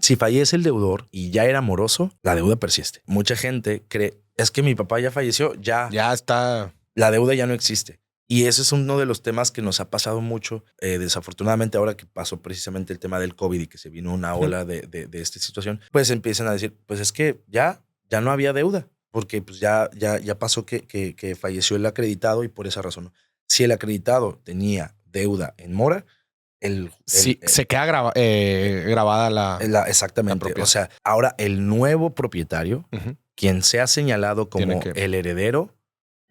Si fallece el deudor y ya era moroso, la deuda persiste. Mucha gente cree, es que mi papá ya falleció, ya está. La deuda ya no existe. Y ese es uno de los temas que nos ha pasado mucho. Desafortunadamente, ahora que pasó precisamente el tema del COVID y que se vino una ola de esta situación, pues empiezan a decir, pues es que ya no había deuda, porque pues ya pasó que falleció el acreditado y por esa razón. Si el acreditado tenía deuda en mora, se queda grabada la exactamente. propiedad. O sea, ahora el nuevo propietario, quien sea señalado como el heredero,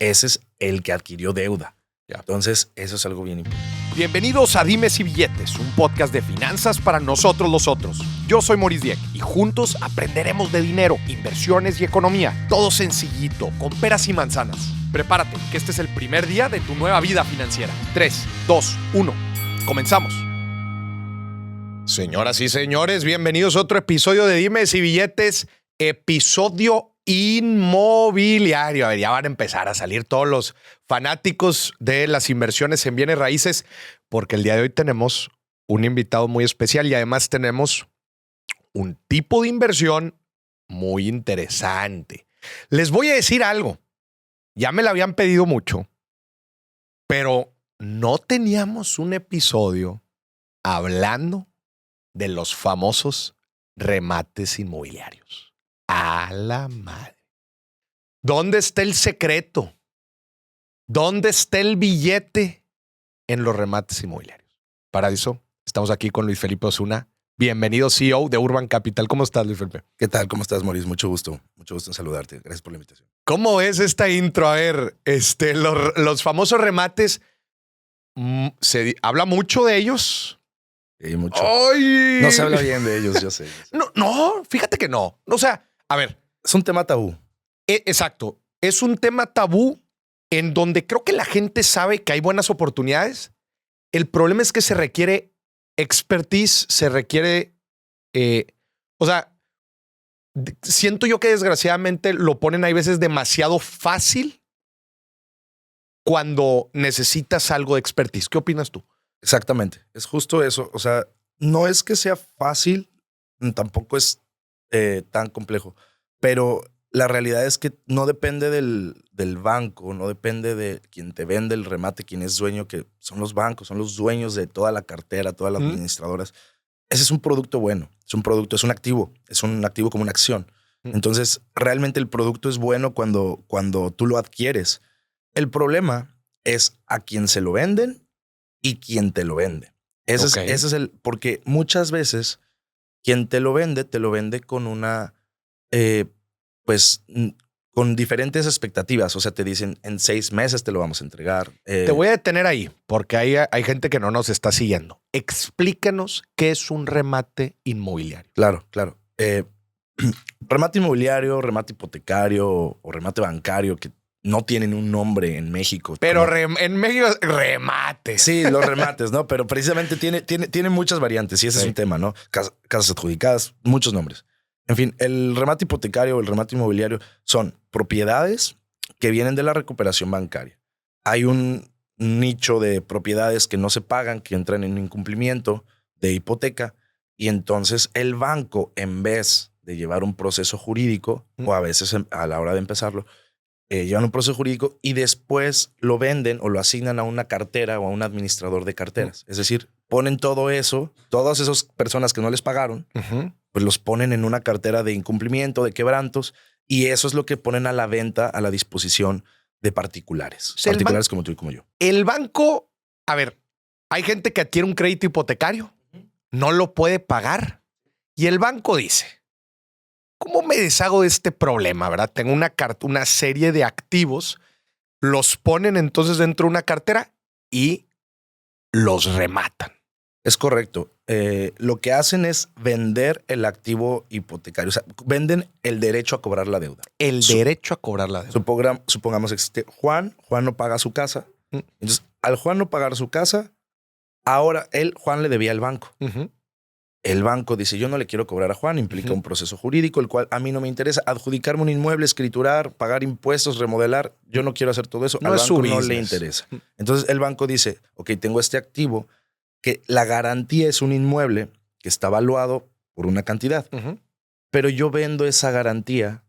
ese es el que adquirió deuda. Ya. Entonces, eso es algo bien importante. Bienvenidos a Dimes y Billetes, un podcast de finanzas para nosotros los otros. Yo soy Maurice Dieck y juntos aprenderemos de dinero, inversiones y economía. Todo sencillito, con peras y manzanas. Prepárate, que este es el primer día de tu nueva vida financiera. 3, 2, 1. Comenzamos. Señoras y señores, bienvenidos a otro episodio de Dimes y Billetes, episodio inmobiliario. A ver, ya van a empezar a salir todos los fanáticos de las inversiones en bienes raíces, porque el día de hoy tenemos un invitado muy especial y además tenemos un tipo de inversión muy interesante. Les voy a decir algo. Ya me lo habían pedido mucho, pero no teníamos un episodio hablando de los famosos remates inmobiliarios. A la madre. ¿Dónde está el secreto? ¿Dónde está el billete en los remates inmobiliarios? Para eso, estamos aquí con Luis Felipe Osuna. Bienvenido, CEO de Urban Capital. ¿Cómo estás, Luis Felipe? ¿Qué tal? ¿Cómo estás, Maurice? Mucho gusto en saludarte. Gracias por la invitación. ¿Cómo es esta intro? A ver, los famosos remates, ¿habla mucho de ellos? Sí, mucho. ¡Ay! No se habla bien de ellos, yo sé. No, fíjate que no. O sea, a ver. Es un tema tabú. Exacto. Es un tema tabú en donde creo que la gente sabe que hay buenas oportunidades. El problema es que se requiere expertise, se requiere... siento yo que desgraciadamente lo ponen hay veces demasiado fácil cuando necesitas algo de expertise. ¿Qué opinas tú? Exactamente. Es justo eso. O sea, no es que sea fácil, tampoco es tan complejo, pero la realidad es que no depende del banco, no depende de quien te vende el remate, quien es dueño, que son los bancos, son los dueños de toda la cartera, todas las administradoras. Ese es un producto bueno, es un activo como una acción. Entonces, realmente el producto es bueno cuando tú lo adquieres. El problema es a quien se lo venden y quien te lo vende. Ese es porque muchas veces quien te lo vende con una, con diferentes expectativas. O sea, te dicen en 6 meses te lo vamos a entregar. Te voy a detener ahí porque hay gente que no nos está siguiendo. Explícanos qué es un remate inmobiliario. Claro. Remate inmobiliario, remate hipotecario o remate bancario, que no tienen un nombre en México. Pero en México, remates. Sí, los remates, ¿no? Pero precisamente tiene muchas variantes y ese es un tema, ¿no? Casas adjudicadas, muchos nombres. En fin, el remate hipotecario o el remate inmobiliario son propiedades que vienen de la recuperación bancaria. Hay un nicho de propiedades que no se pagan, que entran en incumplimiento de hipoteca y entonces el banco, en vez de llevar un proceso jurídico o a veces a la hora de empezarlo, llevan un proceso jurídico y después lo venden o lo asignan a una cartera o a un administrador de carteras. Es decir, ponen todo eso, todas esas personas que no les pagaron, pues los ponen en una cartera de incumplimiento, de quebrantos, y eso es lo que ponen a la venta, a la disposición de particulares. O sea, particulares como tú y como yo. El banco, a ver, hay gente que adquiere un crédito hipotecario, no lo puede pagar, y el banco dice, ¿cómo me deshago de este problema? ¿Verdad? Tengo una serie de activos, los ponen entonces dentro de una cartera y los rematan. Es correcto. Lo que hacen es vender el activo hipotecario. O sea, venden el derecho a cobrar la deuda. Derecho a cobrar la deuda. Supongamos existe Juan no paga su casa. Entonces, al Juan no pagar su casa, ahora Juan le debía al banco. El banco dice, yo no le quiero cobrar a Juan, implica un proceso jurídico, el cual a mí no me interesa. Adjudicarme un inmueble, escriturar, pagar impuestos, remodelar, yo no quiero hacer todo eso. Al banco no le interesa. Entonces el banco dice, ok, tengo este activo, que la garantía es un inmueble que está valuado por una cantidad. Pero yo vendo esa garantía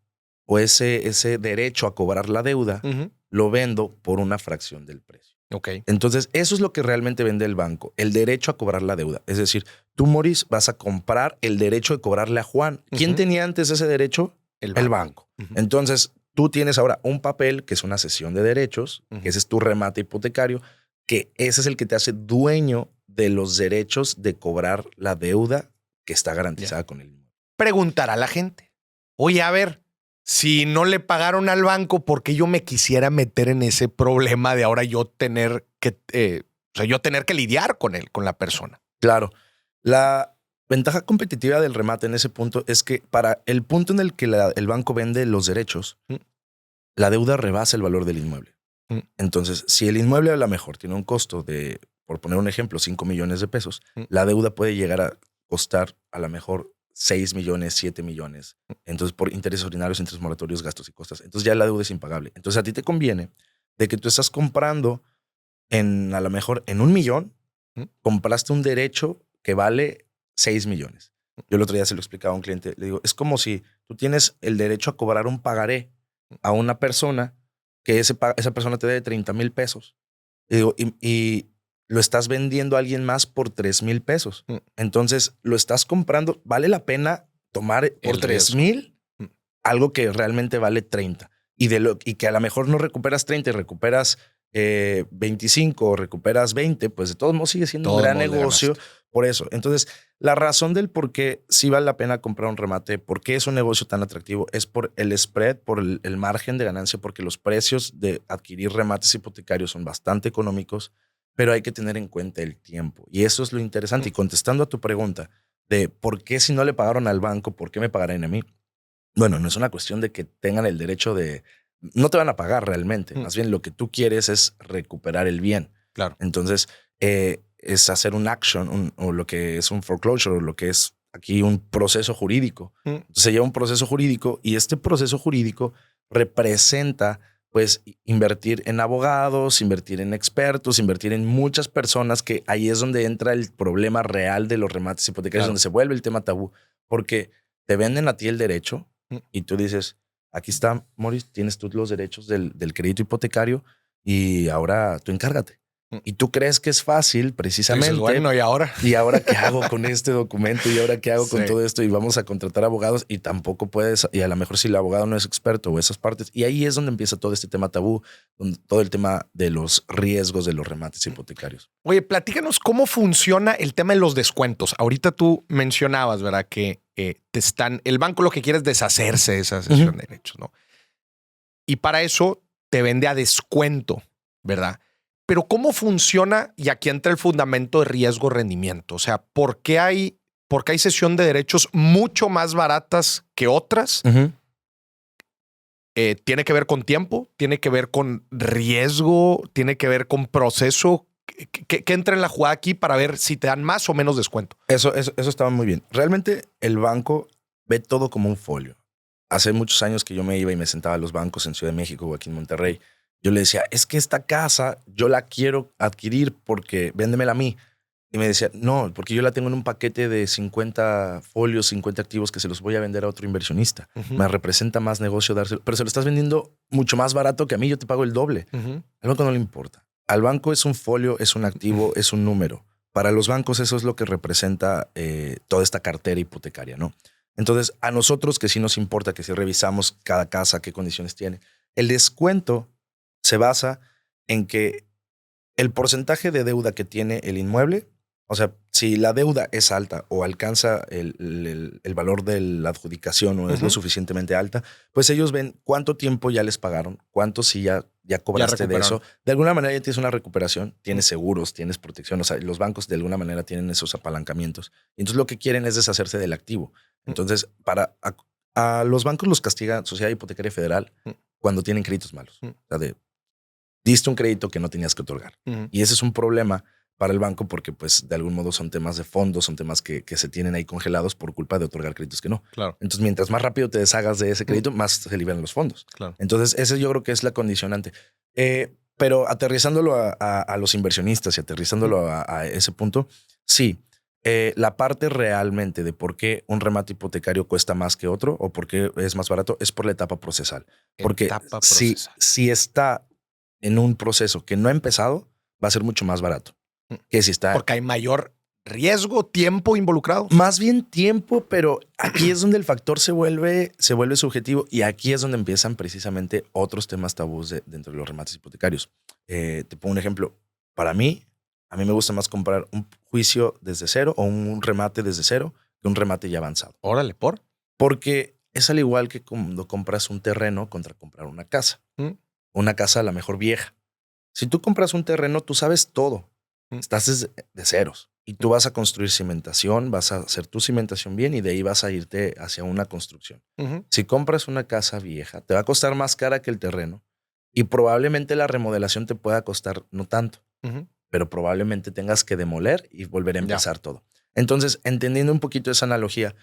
o ese derecho a cobrar la deuda, lo vendo por una fracción del precio. Okay. Entonces, eso es lo que realmente vende el banco, el derecho a cobrar la deuda. Es decir, tú, Maurice, vas a comprar el derecho de cobrarle a Juan. ¿Quién tenía antes ese derecho? El banco. Entonces, tú tienes ahora un papel que es una cesión de derechos, que ese es tu remate hipotecario, que ese es el que te hace dueño de los derechos de cobrar la deuda que está garantizada con el inmueble. Preguntará a la gente, oye, a ver, si no le pagaron al banco, ¿por qué yo me quisiera meter en ese problema de ahora yo tener que, yo tener que lidiar con él, con la persona? Claro. La ventaja competitiva del remate en ese punto es que para el punto en el que el banco vende los derechos, la deuda rebasa el valor del inmueble. Entonces, si el inmueble a lo mejor tiene un costo de, por poner un ejemplo, 5 millones de pesos, la deuda puede llegar a costar a lo mejor 6 millones, 7 millones. Entonces, por intereses ordinarios, intereses moratorios, gastos y costas. Entonces, ya la deuda es impagable. Entonces, a ti te conviene de que tú estás comprando a lo mejor en 1 millón, compraste un derecho que vale 6 millones. Yo el otro día se lo explicaba a un cliente. Le digo, es como si tú tienes el derecho a cobrar un pagaré a una persona que esa persona te debe 30 mil pesos. Y lo estás vendiendo a alguien más por 3 mil pesos. Entonces lo estás comprando. ¿Vale la pena tomar por 3 mil algo que realmente vale 30? Y que a lo mejor no recuperas 30 y recuperas 25 o recuperas 20, pues de todos modos sigue siendo un gran negocio. Por eso. Entonces, la razón del por qué sí vale la pena comprar un remate, por qué es un negocio tan atractivo, es por el spread, por el margen de ganancia, porque los precios de adquirir remates hipotecarios son bastante económicos, pero hay que tener en cuenta el tiempo. Y eso es lo interesante. Y contestando a tu pregunta de por qué si no le pagaron al banco, ¿por qué me pagarán a mí? Bueno, no es una cuestión de que tengan el derecho de... No te van a pagar realmente. Más bien lo que tú quieres es recuperar el bien. Claro. Entonces, es hacer un action o lo que es un foreclosure o lo que es aquí un proceso jurídico. Entonces, se lleva un proceso jurídico y este proceso jurídico representa pues invertir en abogados, invertir en expertos, invertir en muchas personas, que ahí es donde entra el problema real de los remates hipotecarios, claro, donde se vuelve el tema tabú, porque te venden a ti el derecho y tú dices, aquí está, Maurice, tienes tú los derechos del crédito hipotecario y ahora tú encárgate. Y tú crees que es fácil, precisamente. Dices, bueno, ¿y ahora? ¿Y ahora qué hago con este documento? ¿Y ahora qué hago con todo esto? Y vamos a contratar abogados y tampoco puedes. Y a lo mejor si el abogado no es experto o esas partes. Y ahí es donde empieza todo este tema tabú, todo el tema de los riesgos de los remates hipotecarios. Oye, platícanos cómo funciona el tema de los descuentos. Ahorita tú mencionabas, ¿verdad? Que el banco lo que quiere es deshacerse de esa cesión de derechos, ¿no? Y para eso te vende a descuento, ¿verdad? Pero ¿cómo funciona? Y aquí entra el fundamento de riesgo-rendimiento. O sea, ¿por qué hay cesión de derechos mucho más baratas que otras? ¿Tiene que ver con tiempo? ¿Tiene que ver con riesgo? ¿Tiene que ver con proceso? ¿Qué entra en la jugada aquí para ver si te dan más o menos descuento? Eso estaba muy bien. Realmente el banco ve todo como un folio. Hace muchos años que yo me iba y me sentaba a los bancos en Ciudad de México o aquí en Monterrey. Yo le decía, es que esta casa yo la quiero adquirir porque véndemela a mí. Y me decía, no, porque yo la tengo en un paquete de 50 folios, 50 activos que se los voy a vender a otro inversionista. Me representa más negocio dárselo, pero se lo estás vendiendo mucho más barato que a mí, yo te pago el doble. Al banco no le importa. Al banco es un folio, es un activo, es un número. Para los bancos eso es lo que representa toda esta cartera hipotecaria, ¿no? Entonces, a nosotros que sí nos importa, que sí revisamos cada casa, qué condiciones tiene, el descuento se basa en que el porcentaje de deuda que tiene el inmueble, o sea, si la deuda es alta o alcanza el valor de la adjudicación o es lo suficientemente alta, pues ellos ven cuánto tiempo ya les pagaron, cuánto si ya cobraste de eso. De alguna manera ya tienes una recuperación, tienes seguros, tienes protección. O sea, los bancos de alguna manera tienen esos apalancamientos. Y entonces lo que quieren es deshacerse del activo. Entonces, a los bancos los castiga Sociedad Hipotecaria Federal cuando tienen créditos malos. O sea, diste un crédito que no tenías que otorgar. Y ese es un problema para el banco porque, pues, de algún modo son temas de fondos, son temas que se tienen ahí congelados por culpa de otorgar créditos que no. Claro. Entonces, mientras más rápido te deshagas de ese crédito, más se liberan los fondos. Claro. Entonces, ese yo creo que es la condicionante. Pero aterrizándolo a los inversionistas y aterrizándolo a ese punto, sí, La parte realmente de por qué un remate hipotecario cuesta más que otro o por qué es más barato es por la etapa procesal. Porque Etapa procesal. si está en un proceso que no ha empezado, va a ser mucho más barato que si está. Porque hay mayor riesgo, tiempo involucrado. Más bien tiempo, pero aquí es donde el factor se vuelve subjetivo y aquí es donde empiezan precisamente otros temas tabús dentro de los remates hipotecarios. Te pongo un ejemplo. Para mí, a mí me gusta más comprar un juicio desde cero o un remate desde cero que un remate ya avanzado. Órale, ¿por? Porque es al igual que cuando compras un terreno contra comprar una casa. Una casa a la mejor vieja. Si tú compras un terreno, tú sabes todo. Estás de ceros. Y tú vas a construir cimentación, vas a hacer tu cimentación bien y de ahí vas a irte hacia una construcción. Si compras una casa vieja, te va a costar más cara que el terreno y probablemente la remodelación te pueda costar no tanto, pero probablemente tengas que demoler y volver a empezar todo. Entonces, entendiendo un poquito esa analogía,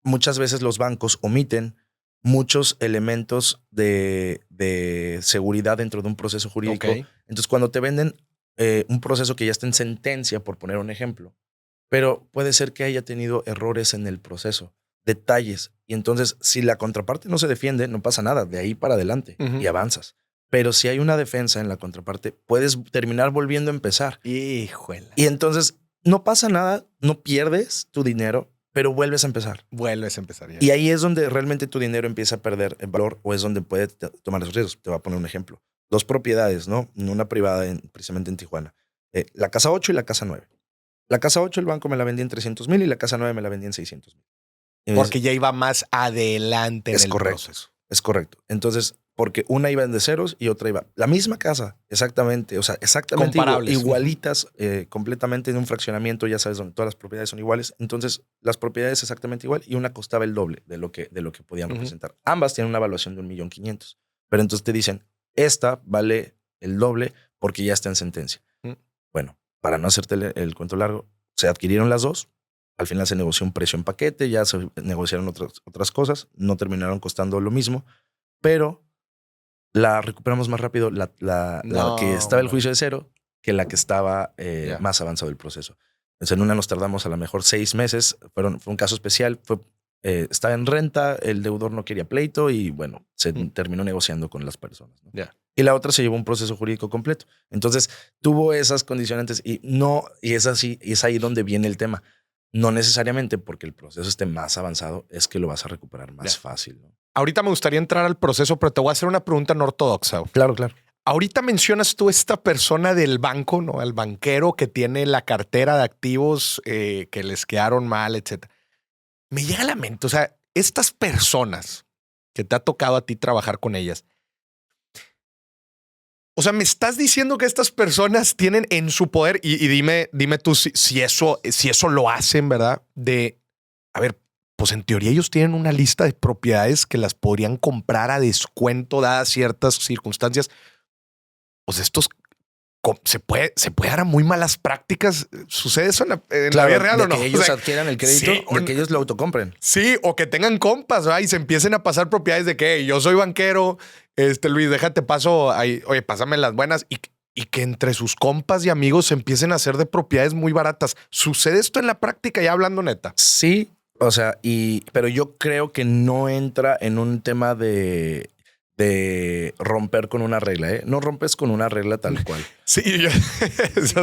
muchas veces los bancos omiten muchos elementos de seguridad dentro de un proceso jurídico. Entonces, cuando te venden un proceso que ya está en sentencia, por poner un ejemplo, pero puede ser que haya tenido errores en el proceso, detalles. Y entonces, si la contraparte no se defiende, no pasa nada, de ahí para adelante y avanzas. Pero si hay una defensa en la contraparte, puedes terminar volviendo a empezar. Híjole. Y entonces, no pasa nada, no pierdes tu dinero, pero vuelves a empezar. Vuelves a empezar. Ya. Y ahí es donde realmente tu dinero empieza a perder el valor o es donde puede tomar esos riesgos. Te voy a poner un ejemplo. 2 propiedades, ¿no? Una privada precisamente en Tijuana. La casa 8 y la casa 9. La casa 8 el banco me la vendía en 300,000 y la casa 9 me la vendía en 600,000. Porque ya iba más adelante en el proceso. Es correcto. Entonces, porque una iba en de ceros y otra iba. La misma casa, exactamente. O sea, exactamente igualitas, completamente en un fraccionamiento, ya sabes, donde todas las propiedades son iguales. Entonces, las propiedades exactamente igual y una costaba el doble de lo que podían representar. Ambas tienen una evaluación de 1,500,000. Pero entonces te dicen, esta vale el doble porque ya está en sentencia. Bueno, para no hacerte el cuento largo, se adquirieron las dos. Al final se negoció un precio en paquete, ya se negociaron otras cosas, no terminaron costando lo mismo, pero la recuperamos más rápido la que estaba el juicio de cero que la que estaba más avanzado el proceso. Entonces, en una nos tardamos a lo mejor 6 meses, fue un caso especial, estaba en renta, el deudor no quería pleito y bueno, se terminó negociando con las personas, ¿no? Y la otra se llevó un proceso jurídico completo. Entonces tuvo esas condicionantes y es ahí donde viene el tema. No necesariamente porque el proceso esté más avanzado es que lo vas a recuperar más fácil, ¿no? Ahorita me gustaría entrar al proceso, pero te voy a hacer una pregunta no ortodoxa. Claro, claro. Ahorita mencionas tú esta persona del banco, ¿no? El banquero que tiene la cartera de activos que les quedaron mal, etcétera. Me llega a la mente, o sea, estas personas que te ha tocado a ti trabajar con ellas, o sea, me estás diciendo que estas personas tienen en su poder, y dime tú si eso lo hacen, ¿verdad? A ver, pues en teoría ellos tienen una lista de propiedades que las podrían comprar a descuento dadas ciertas circunstancias. Pues estos se puede dar a muy malas prácticas. ¿Sucede eso en la vida real o no? Que ellos adquieran el crédito o que ellos lo autocompren. Sí, o que tengan compas, ¿verdad? Y se empiecen a pasar propiedades de que yo soy banquero, Luis, déjate paso ahí, oye, pásame las buenas y que entre sus compas y amigos se empiecen a hacer de propiedades muy baratas. ¿Sucede esto en la práctica ya hablando neta? Sí, o sea, pero yo creo que no entra en un tema de romper con una regla, ¿eh? No rompes con una regla tal cual. Sí, yo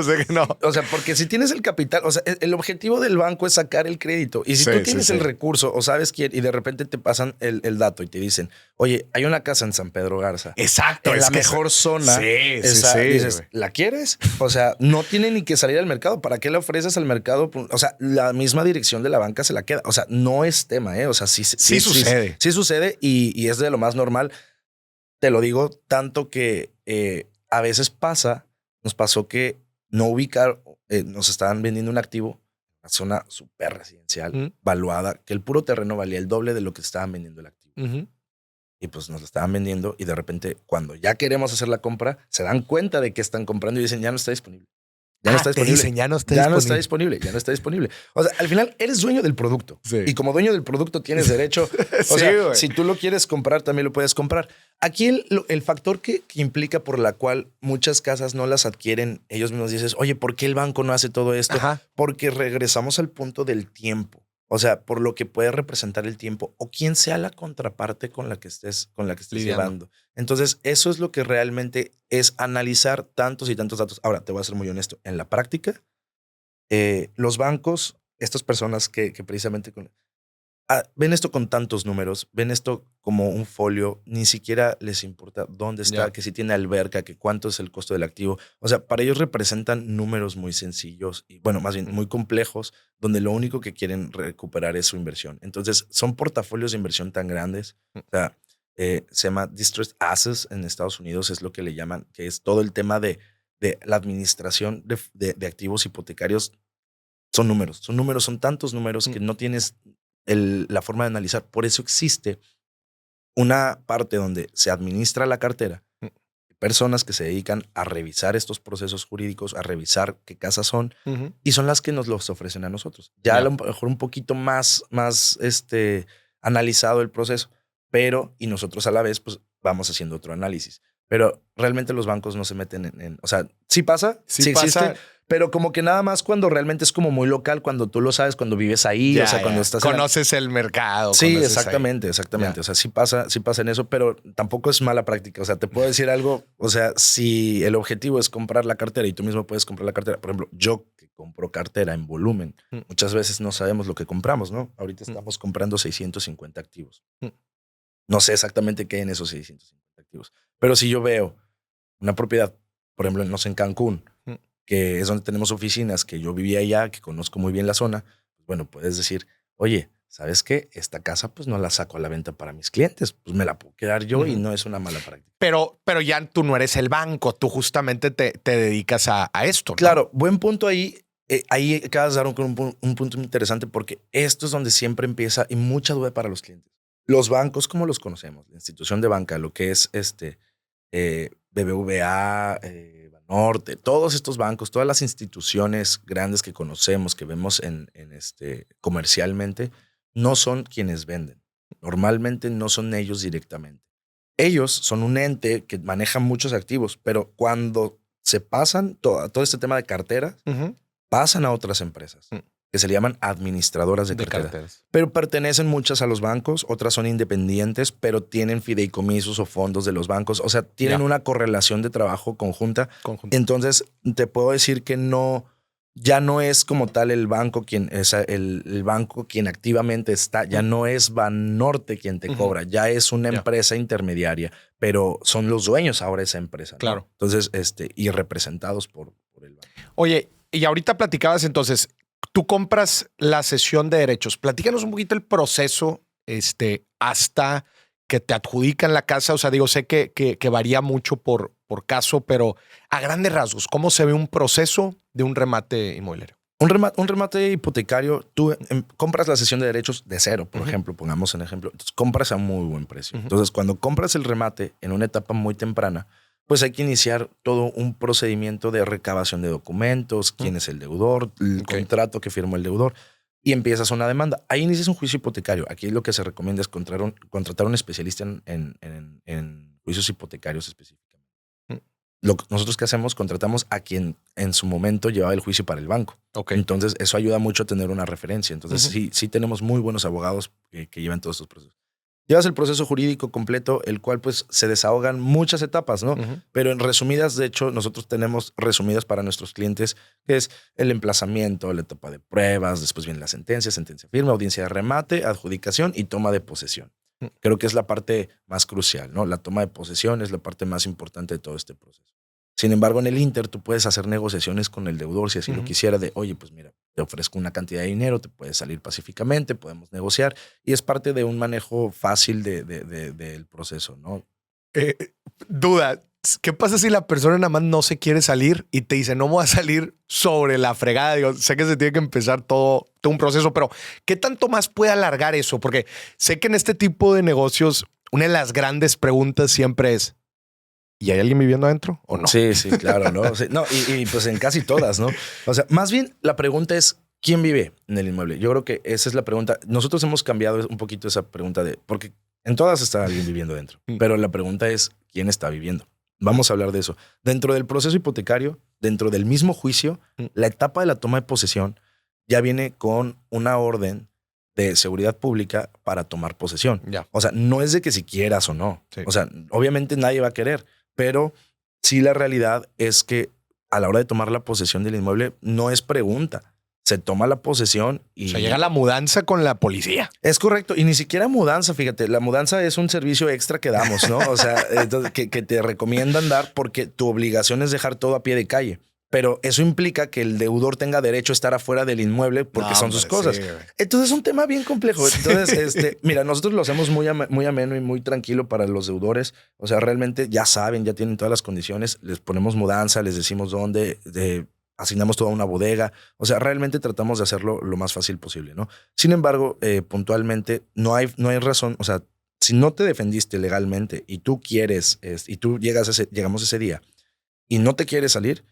sé que no. O sea, porque si tienes el capital, o sea, el objetivo del banco es sacar el crédito. Y si tú tienes el recurso o sabes quién y de repente te pasan el dato y te dicen, oye, hay una casa en San Pedro Garza. Exacto. En la mejor zona. Dices, ¿la quieres? O sea, no tiene ni que salir al mercado. ¿Para qué le ofreces al mercado? O sea, la misma dirección de la banca se la queda. O sea, no es tema, ¿eh? O sea, sí sucede. Sí sucede y es de lo más normal. Te lo digo tanto que a veces nos pasó que no ubicar, nos estaban vendiendo un activo, una zona súper residencial, valuada, que el puro terreno valía el doble de lo que estaban vendiendo el activo. Y pues nos lo estaban vendiendo y de repente cuando ya queremos hacer la compra, se dan cuenta de que están comprando y dicen ya no está disponible. Ya no está te disponible. dicen, ya no está Ya disponible. no está disponible. Ya no está disponible. O sea, al final eres dueño del producto. Sí. Y como dueño del producto tienes derecho. O Sí, sea, güey. si tú lo quieres comprar, también lo puedes comprar. Aquí el factor que implica por la cual muchas casas no las adquieren, ellos mismos dices, oye, ¿por qué el banco no hace todo esto? Ajá. Porque regresamos al punto del tiempo. O sea, por lo que puede representar el tiempo o quien sea la contraparte con la que estés Lidiando. llevando. Entonces, eso es lo que realmente es analizar tantos y tantos datos. Ahora, te voy a ser muy honesto. En la práctica, los bancos, estas personas que precisamente ven esto con tantos números, ven esto como un folio, ni siquiera les importa dónde está, Ya. que si tiene alberca, que cuánto es el costo del activo. O sea, para ellos representan números muy sencillos y, bueno, más bien muy complejos, donde lo único que quieren recuperar es su inversión. Entonces, son portafolios de inversión tan grandes. O sea, se llama Distressed Assets en Estados Unidos, es lo que le llaman, que es todo el tema de la administración de activos hipotecarios. Son números, son tantos números que no tienes la forma de analizar. Por eso existe una parte donde se administra la cartera, personas que se dedican a revisar estos procesos jurídicos, a revisar qué casas son, y son las que nos los ofrecen a nosotros. Ya a lo mejor un poquito más analizado el proceso, pero y nosotros a la vez pues vamos haciendo otro análisis. Pero realmente los bancos no se meten en o sea, sí pasa, sí pasa. existe, pero como que nada más cuando realmente es como muy local, cuando tú lo sabes, cuando vives ahí, Ya, o sea, cuando estás conoces el mercado. Sí, conoces exactamente. Ya. O sea, sí pasa en eso, pero tampoco es mala práctica. O sea, te puedo decir algo. O sea, si el objetivo es comprar la cartera y tú mismo puedes comprar la cartera, por ejemplo, yo que compro cartera en volumen, muchas veces no sabemos lo que compramos, ¿no? Ahorita estamos comprando 650 activos. No sé exactamente qué hay en esos 650 activos, pero si yo veo una propiedad, por ejemplo, no sé, en Cancún, que es donde tenemos oficinas, que yo vivía allá, que conozco muy bien la zona, pues bueno, puedes decir, oye, ¿sabes qué? Esta casa pues no la saco a la venta para mis clientes, pues me la puedo quedar yo y no es una mala práctica. Pero ya tú no eres el banco, tú justamente te dedicas a esto, ¿no? Claro, buen punto ahí. Ahí acabas de dar un punto muy interesante porque esto es donde siempre empieza y mucha duda para los clientes. Los bancos, como los conocemos, la institución de banca, lo que es BBVA, Banorte, todos estos bancos, todas las instituciones grandes que conocemos, que vemos comercialmente, no son quienes venden. Normalmente no son ellos directamente. Ellos son un ente que maneja muchos activos, pero cuando se pasan todo este tema de carteras, pasan a otras empresas que se le llaman administradoras de carteras. Pero pertenecen muchas a los bancos, otras son independientes, pero tienen fideicomisos o fondos de los bancos. O sea, tienen una correlación de trabajo conjunta. Entonces, te puedo decir que ya no es como tal el banco el banco quien activamente está, ya no es Banorte quien te cobra, ya es una empresa intermediaria, pero son los dueños ahora de esa empresa, ¿no? Claro. Entonces, y representados por el banco. Oye, y ahorita platicabas entonces, tú compras la cesión de derechos. Platícanos un poquito el proceso hasta que te adjudican la casa. O sea, digo, sé que varía mucho por caso, pero a grandes rasgos, ¿cómo se ve un proceso de un remate inmobiliario? Un remate hipotecario, tú compras la cesión de derechos de cero, por ejemplo, pongamos un ejemplo. Entonces, compras a muy buen precio. Entonces, cuando compras el remate en una etapa muy temprana, pues hay que iniciar todo un procedimiento de recabación de documentos, quién es el deudor, el contrato que firmó el deudor, y empiezas una demanda. Ahí inicias un juicio hipotecario. Aquí lo que se recomienda es contratar a un especialista en juicios hipotecarios específicamente. Nosotros ¿qué hacemos? Contratamos a quien en su momento llevaba el juicio para el banco. Entonces, eso ayuda mucho a tener una referencia. Entonces, sí tenemos muy buenos abogados que llevan todos estos procesos. Llevas el proceso jurídico completo, el cual pues se desahogan muchas etapas, ¿no? Pero en resumidas, de hecho, nosotros tenemos resumidas para nuestros clientes, que es el emplazamiento, la etapa de pruebas, después viene la sentencia firme, audiencia de remate, adjudicación y toma de posesión. Creo que es la parte más crucial, ¿no? La toma de posesión es la parte más importante de todo este proceso. Sin embargo, en el Inter tú puedes hacer negociaciones con el deudor si así lo quisiera, de, oye, pues mira, te ofrezco una cantidad de dinero, te puedes salir pacíficamente, podemos negociar, y es parte de un manejo fácil del proceso, ¿no? Duda, ¿qué pasa si la persona nada más no se quiere salir y te dice, no me voy a salir sobre la fregada? Digo, sé que se tiene que empezar todo un proceso, pero ¿qué tanto más puede alargar eso? Porque sé que en este tipo de negocios, una de las grandes preguntas siempre es, ¿Y hay alguien viviendo adentro o no? Sí, claro, ¿no? Sí, no, y pues en casi todas, ¿no? O sea, más bien la pregunta es, ¿quién vive en el inmueble? Yo creo que esa es la pregunta. Nosotros hemos cambiado un poquito esa pregunta porque en todas está alguien viviendo dentro, pero la pregunta es, ¿quién está viviendo? Vamos a hablar de eso. Dentro del proceso hipotecario, dentro del mismo juicio, la etapa de la toma de posesión ya viene con una orden de seguridad pública para tomar posesión. Ya. O sea, no es de que si quieras o no. Sí. O sea, obviamente nadie va a querer, pero sí la realidad es que a la hora de tomar la posesión del inmueble no es pregunta. Se toma la posesión y... O sea, llega la mudanza con la policía. Es correcto. Y ni siquiera mudanza, fíjate. La mudanza es un servicio extra que damos, ¿no? O sea, que te recomiendan dar porque tu obligación es dejar todo a pie de calle. Pero eso implica que el deudor tenga derecho a estar afuera del inmueble porque son sus cosas. Sí, entonces es un tema bien complejo. Entonces, mira, nosotros lo hacemos muy ameno y muy tranquilo para los deudores. O sea, realmente ya saben, ya tienen todas las condiciones. Les ponemos mudanza, les decimos dónde, asignamos toda una bodega. O sea, realmente tratamos de hacerlo lo más fácil posible, ¿no? Sin embargo, puntualmente no hay razón. O sea, si no te defendiste legalmente y tú quieres, y tú llegamos ese día y no te quieres salir,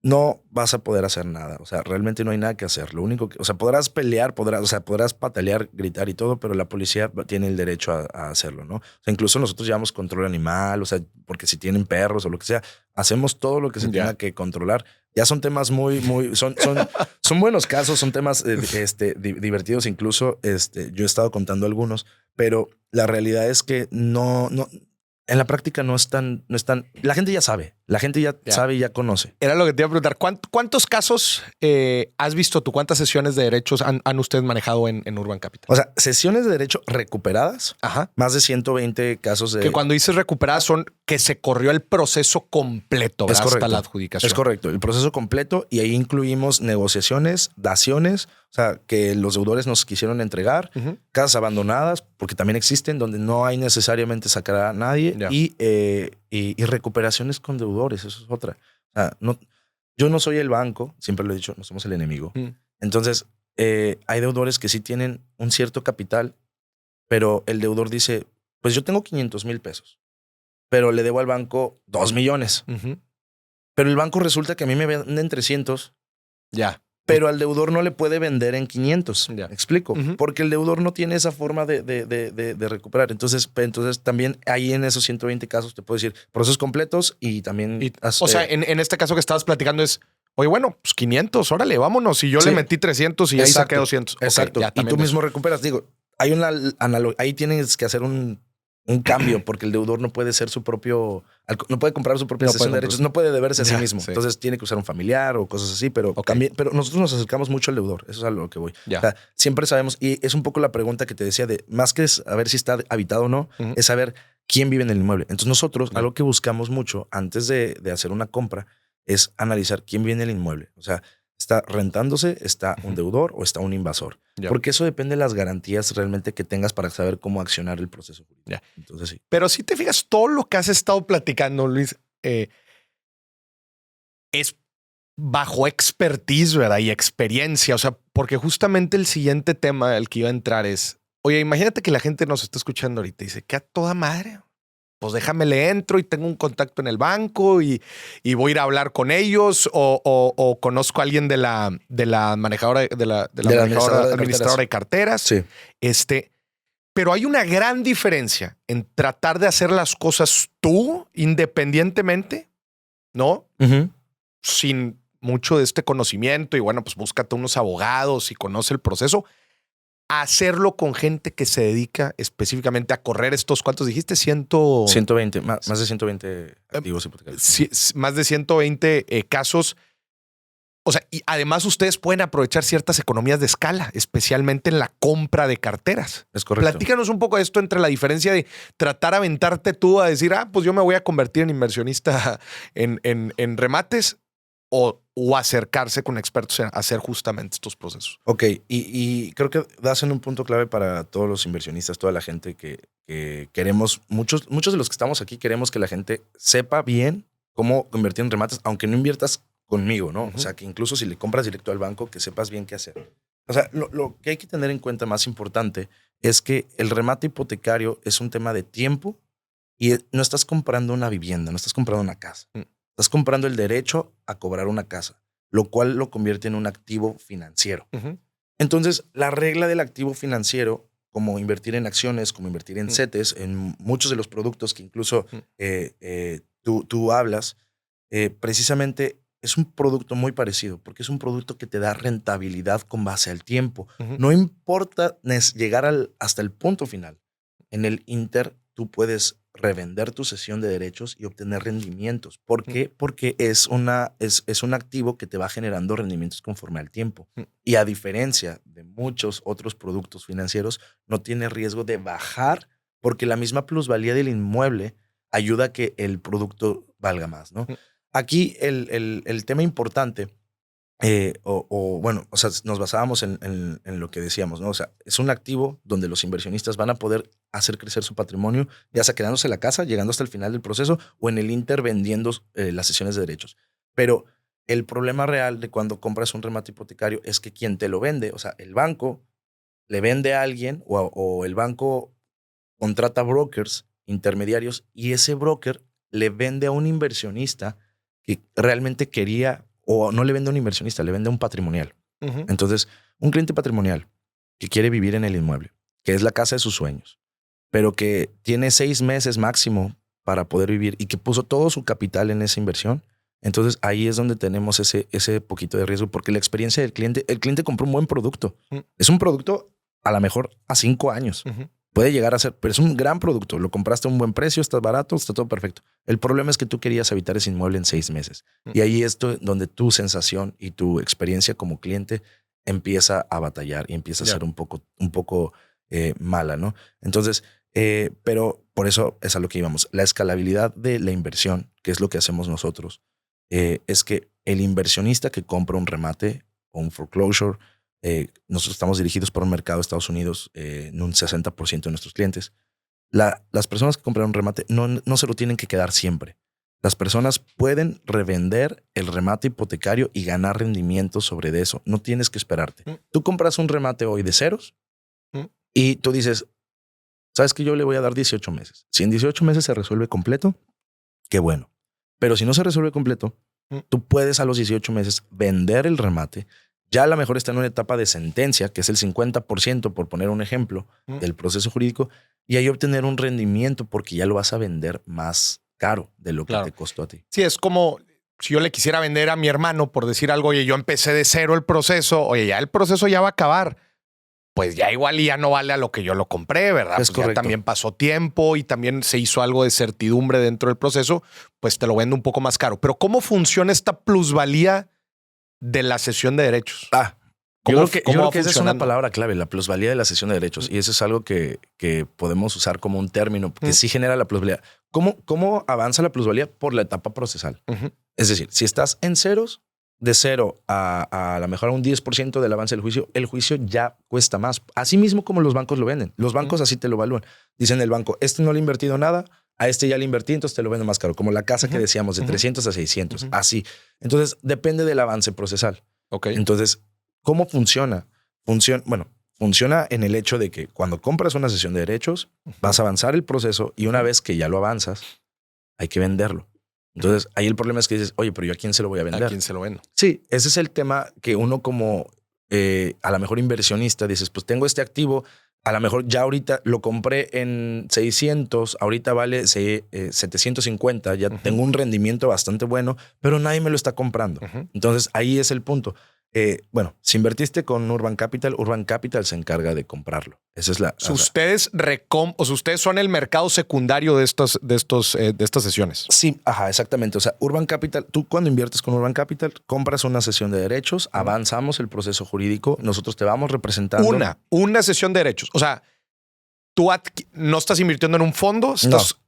no vas a poder hacer nada. O sea, realmente no hay nada que hacer. Lo único que, o sea, podrás pelear, podrás patalear, gritar y todo, pero la policía tiene el derecho a hacerlo, ¿no? O sea, incluso nosotros llevamos control animal, o sea, porque si tienen perros o lo que sea, hacemos todo lo que se tenga que controlar. Ya son temas son buenos casos, son temas divertidos. Incluso yo he estado contando algunos, pero la realidad es que no, en la práctica no es tan, la gente ya sabe, sabe y ya conoce. Era lo que te iba a preguntar. ¿Cuántos casos has visto tú? ¿Cuántas sesiones de derechos han ustedes manejado en Urban Capital? O sea, sesiones de derecho recuperadas, más de 120 casos de... Que cuando dices recuperadas son que se corrió el proceso completo, ¿verdad? Hasta la adjudicación. Es correcto, el proceso completo, y ahí incluimos negociaciones, daciones, o sea, que los deudores nos quisieron entregar, casas abandonadas, porque también existen, donde no hay necesariamente sacar a nadie, y recuperaciones con deudores, eso es otra. O sea, yo no soy el banco, siempre lo he dicho, no somos el enemigo. Entonces, hay deudores que sí tienen un cierto capital, pero el deudor dice, pues yo tengo 500,000 pesos, pero le debo al banco 2 millones. Pero el banco resulta que a mí me venden 300. Ya. Pero al deudor no le puede vender en 500. ¿Me explico? Porque el deudor no tiene esa forma de recuperar. Entonces también ahí en esos 120 casos te puedo decir procesos completos y también... o sea, en este caso que estabas platicando es, oye, bueno, pues 500, órale, vámonos. Y yo le metí 300 y ahí saqué 200. Exacto. Okay, y tú mismo recuperas. Digo, hay una analogía. Ahí tienes que hacer un cambio, porque el deudor no puede ser su propio, no puede comprar su propia sesión de derechos, no puede deberse a sí mismo. Sí. Entonces tiene que usar un familiar o cosas así, pero también, pero nosotros nos acercamos mucho al deudor. Eso es a lo que voy. O sea, siempre sabemos, y es un poco la pregunta que te decía de más que saber si está habitado o no, es saber quién vive en el inmueble. Entonces nosotros, algo que buscamos mucho antes de hacer una compra es analizar quién vive en el inmueble. O sea, ¿está rentándose? ¿Está un deudor o está un invasor? Porque eso depende de las garantías realmente que tengas para saber cómo accionar el proceso. Entonces sí. Pero si te fijas, todo lo que has estado platicando, Luis, es bajo expertise, ¿verdad? Y experiencia. O sea, porque justamente el siguiente tema al que iba a entrar es, oye, imagínate que la gente nos está escuchando ahorita y dice, ¿qué a toda madre? Pues déjame le entro y tengo un contacto en el banco y voy a ir a hablar con ellos o conozco a alguien de la manejadora de la administradora de carteras. Sí. Pero hay una gran diferencia en tratar de hacer las cosas tú independientemente, ¿no? Sin mucho de este conocimiento y bueno, pues búscate unos abogados y conoce el proceso. Hacerlo con gente que se dedica específicamente a correr estos, ¿cuántos dijiste? 120, más de 120 activos hipotecarios. Sí, más de 120 casos. O sea, y además ustedes pueden aprovechar ciertas economías de escala, especialmente en la compra de carteras. Es correcto. Platícanos un poco de esto entre la diferencia de tratar de aventarte tú a decir, pues yo me voy a convertir en inversionista en remates o acercarse con expertos a hacer justamente estos procesos. Ok, y creo que das en un punto clave para todos los inversionistas, toda la gente que queremos, muchos de los que estamos aquí queremos que la gente sepa bien cómo invertir en remates, aunque no inviertas conmigo, ¿no? O sea, que incluso si le compras directo al banco, que sepas bien qué hacer. O sea, lo que hay que tener en cuenta más importante es que el remate hipotecario es un tema de tiempo Y no estás comprando una vivienda, no estás comprando una casa. Estás comprando el derecho a cobrar una casa, lo cual lo convierte en un activo financiero. Entonces, la regla del activo financiero, como invertir en acciones, como invertir en CETES, en muchos de los productos que incluso tú hablas, precisamente es un producto muy parecido, porque es un producto que te da rentabilidad con base al tiempo. No importa llegar hasta el punto final. En el Inter, tú puedes revender tu cesión de derechos y obtener rendimientos. ¿Por qué? Porque es un activo que te va generando rendimientos conforme al tiempo. Y a diferencia de muchos otros productos financieros, no tiene riesgo de bajar porque la misma plusvalía del inmueble ayuda a que el producto valga más, ¿no? Aquí el tema importante, o sea, nos basábamos en lo que decíamos, ¿no? O sea, es un activo donde los inversionistas van a poder hacer crecer su patrimonio, ya sea quedándose en la casa, llegando hasta el final del proceso, o en el Inter vendiendo las sesiones de derechos. Pero el problema real de cuando compras un remate hipotecario es que quien te lo vende, o sea, el banco le vende a alguien o el banco contrata brokers, intermediarios, y ese broker le vende a un inversionista que realmente quería, o no le vende a un inversionista, le vende a un patrimonial. Entonces, un cliente patrimonial que quiere vivir en el inmueble, que es la casa de sus sueños, pero que tiene 6 meses máximo para poder vivir y que puso todo su capital en esa inversión, entonces ahí es donde tenemos ese poquito de riesgo, porque la experiencia del cliente, el cliente compró un buen producto. Es un producto a lo mejor a 5 años. Puede llegar a ser, pero es un gran producto. Lo compraste a un buen precio, está barato, está todo perfecto. El problema es que tú querías habitar ese inmueble en 6 meses. Y ahí es donde tu sensación y tu experiencia como cliente empieza a batallar y empieza a ser un poco mala, ¿no? Entonces, pero por eso es a lo que íbamos. La escalabilidad de la inversión, que es lo que hacemos nosotros, es que el inversionista que compra un remate o un foreclosure, nosotros estamos dirigidos por un mercado de Estados Unidos en un 60% de nuestros clientes. Las personas que compran un remate no se lo tienen que quedar siempre. Las personas pueden revender el remate hipotecario y ganar rendimientos sobre de eso. No tienes que esperarte. Tú compras un remate hoy de ceros y tú dices, ¿sabes que yo le voy a dar 18 meses? Si en 18 meses se resuelve completo, qué bueno. Pero si no se resuelve completo, tú puedes a los 18 meses vender el remate. Ya a lo mejor está en una etapa de sentencia, que es el 50%, por poner un ejemplo, del proceso jurídico, y ahí obtener un rendimiento porque ya lo vas a vender más caro de lo que te costó a ti. Sí, es como si yo le quisiera vender a mi hermano por decir algo, oye, yo empecé de cero el proceso, oye, ya el proceso ya va a acabar. Pues ya igual y ya no vale a lo que yo lo compré, ¿verdad? Es pues correcto. Ya también pasó tiempo y también se hizo algo de certidumbre dentro del proceso, pues te lo vendo un poco más caro. Pero ¿cómo funciona esta plusvalía de la cesión de derechos? Yo creo que esa es una palabra clave, la plusvalía de la cesión de derechos. Y eso es algo que podemos usar como un término que sí genera la plusvalía. ¿Cómo avanza la plusvalía? Por la etapa procesal. Es decir, si estás en ceros, de 0 a lo mejor a un 10% del avance del juicio, el juicio ya cuesta más. Así mismo como los bancos lo venden. Los bancos así te lo evalúan. Dicen el banco, no le he invertido nada, a ya le invertí, entonces te lo vendo más caro. Como la casa que decíamos, de 300 a 600. Así. Entonces, depende del avance procesal. Entonces, ¿cómo funciona? Funciona en el hecho de que cuando compras una cesión de derechos, vas a avanzar el proceso y una vez que ya lo avanzas, hay que venderlo. Entonces, ahí el problema es que dices, oye, pero ¿yo a quién se lo voy a vender? ¿A quién se lo vendo? Sí, ese es el tema que uno como a lo mejor inversionista dices, pues tengo este activo, a lo mejor ya ahorita lo compré en 600, ahorita vale 750, ya tengo un rendimiento bastante bueno, pero nadie me lo está comprando. Entonces, ahí es el punto. Si invertiste con Urban Capital se encarga de comprarlo. Esa es la. Ustedes son el mercado secundario de estas sesiones. Sí, exactamente. O sea, Urban Capital, tú cuando inviertes con Urban Capital, compras una sesión de derechos, avanzamos el proceso jurídico, nosotros te vamos representando. Una sesión de derechos. O sea, tú no estás invirtiendo en un fondo,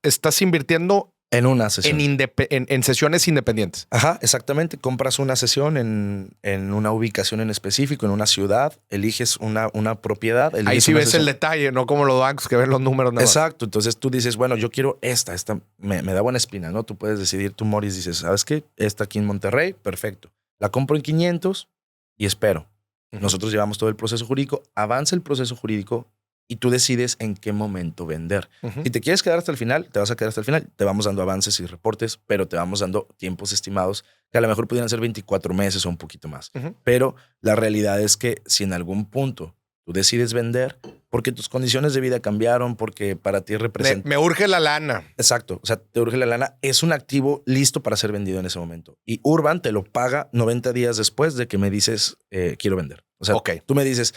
estás invirtiendo en una sesión. En sesiones independientes. Exactamente. Compras una sesión en una ubicación en específico, en una ciudad, eliges una propiedad. Ahí sí ves el detalle, no como los bancos que ven los números. Exacto. Entonces tú dices, bueno, yo quiero esta me da buena espina, ¿no? Tú puedes decidir, tú Morris dices, ¿sabes qué? Esta aquí en Monterrey, perfecto. La compro en 500 y espero. Nosotros llevamos todo el proceso jurídico, avanza el proceso jurídico y tú decides en qué momento vender. Ujú. Si te quieres quedar hasta el final, te vas a quedar hasta el final. Te vamos dando avances y reportes, pero te vamos dando tiempos estimados que a lo mejor pudieran ser 24 meses o un poquito más. Ujú. Pero la realidad es que si en algún punto tú decides vender, porque tus condiciones de vida cambiaron, porque para ti representa... Me urge la lana. Exacto. O sea, te urge la lana. Es un activo listo para ser vendido en ese momento. Y Urban te lo paga 90 días después de que me dices, quiero vender. O sea, Ok. tú me dices,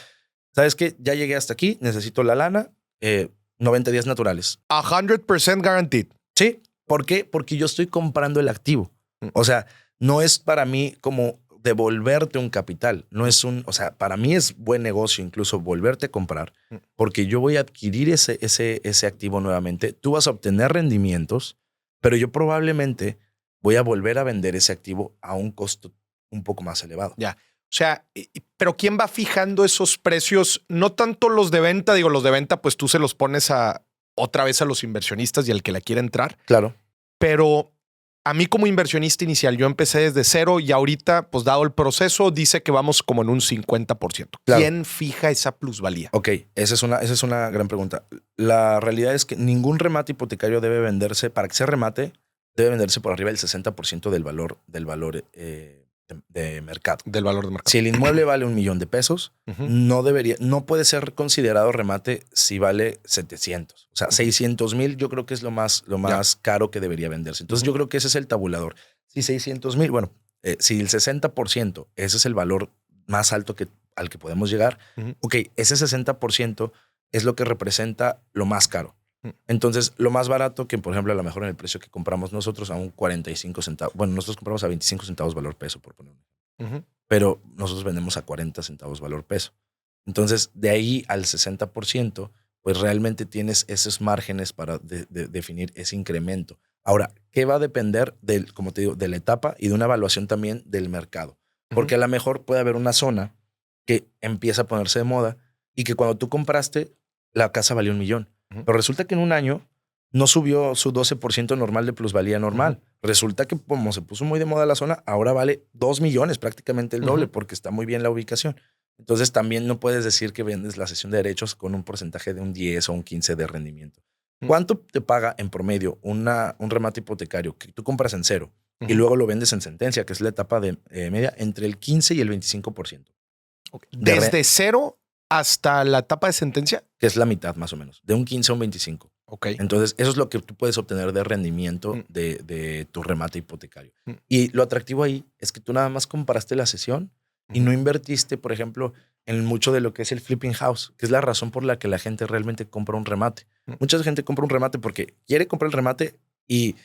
¿sabes qué? Ya llegué hasta aquí, necesito la lana, 90 días naturales. 100% guaranteed. Sí. ¿Por qué? Porque yo estoy comprando el activo. O sea, no es para mí como devolverte un capital. No es o sea, para mí es buen negocio incluso volverte a comprar porque yo voy a adquirir ese activo nuevamente. Tú vas a obtener rendimientos, pero yo probablemente voy a volver a vender ese activo a un costo un poco más elevado. Ya. O sea, pero ¿quién va fijando esos precios? No tanto los de venta, digo, los de venta, pues tú se los pones otra vez a los inversionistas y al que le quiera entrar. Claro. Pero a mí como inversionista inicial, yo empecé desde cero y ahorita, pues dado el proceso, dice que vamos como en un 50%. Claro. ¿Quién fija esa plusvalía? Ok, esa es una gran pregunta. La realidad es que ningún remate hipotecario debe venderse, para que sea remate, debe venderse por arriba del 60% del valor de mercado. Del valor de mercado. Si el inmueble vale $1 millón, Ujú. no puede ser considerado remate si vale 700. O sea, 600,000 yo creo que es lo más caro que debería venderse. Entonces yo creo que ese es el tabulador. Si 600,000, bueno, si el 60%, ese es el valor más alto al que podemos llegar, Ujú. ok, ese 60% es lo que representa lo más caro. Ujú. Entonces, lo más barato que, por ejemplo, a lo mejor en el precio que compramos nosotros a un 45 centavos. Bueno, nosotros compramos a 25 centavos valor peso, por poner. Ujú. Pero nosotros vendemos a 40 centavos valor peso. Entonces, de ahí al 60%, pues realmente tienes esos márgenes para definir ese incremento. Ahora, ¿qué va a depender como te digo, de la etapa y de una evaluación también del mercado? Porque a lo mejor puede haber una zona que empieza a ponerse de moda y que cuando tú compraste, la casa valió $1 millón. Ujú. Pero resulta que en un año no subió su 12% normal de plusvalía normal. Resulta que como se puso muy de moda la zona, ahora vale 2 millones, prácticamente el doble, porque está muy bien la ubicación. Entonces también no puedes decir que vendes la cesión de derechos con un porcentaje de un 10 o un 15 de rendimiento. ¿Cuánto te paga en promedio un remate hipotecario que tú compras en cero y luego lo vendes en sentencia, que es la etapa de media, entre el 15 y el 25%? Okay. Desde cero hasta la etapa de sentencia. Que es la mitad más o menos, de un 15 a un 25. Ok. Entonces, eso es lo que tú puedes obtener de rendimiento de tu remate hipotecario. Y lo atractivo ahí es que tú nada más compraste la sesión y no invertiste, por ejemplo, en mucho de lo que es el flipping house, que es la razón por la que la gente realmente compra un remate. Mucha gente compra un remate porque quiere comprar el remate y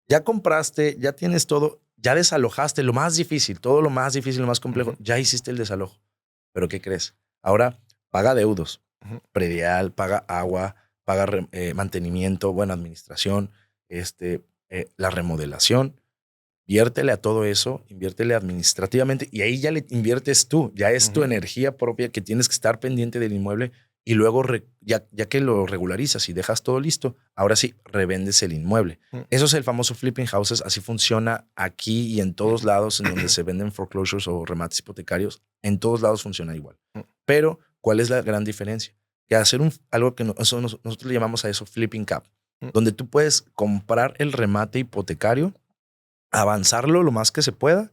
ya compraste, ya tienes todo, ya desalojaste lo más difícil, todo lo más difícil, lo más complejo, ya hiciste el desalojo. ¿Pero qué crees? Ahora paga deudos, predial, paga agua, paga mantenimiento, buena administración, la remodelación. Inviértele a todo eso, inviértele administrativamente y ahí ya le inviertes tú, ya es tu energía propia que tienes que estar pendiente del inmueble y luego ya que lo regularizas y dejas todo listo, ahora sí, revendes el inmueble. Eso es el famoso flipping houses, así funciona aquí y en todos lados en donde se venden foreclosures o remates hipotecarios, en todos lados funciona igual. Pero, ¿cuál es la gran diferencia? Que hacer algo que nosotros le llamamos a eso flipping cap, donde tú puedes comprar el remate hipotecario, avanzarlo lo más que se pueda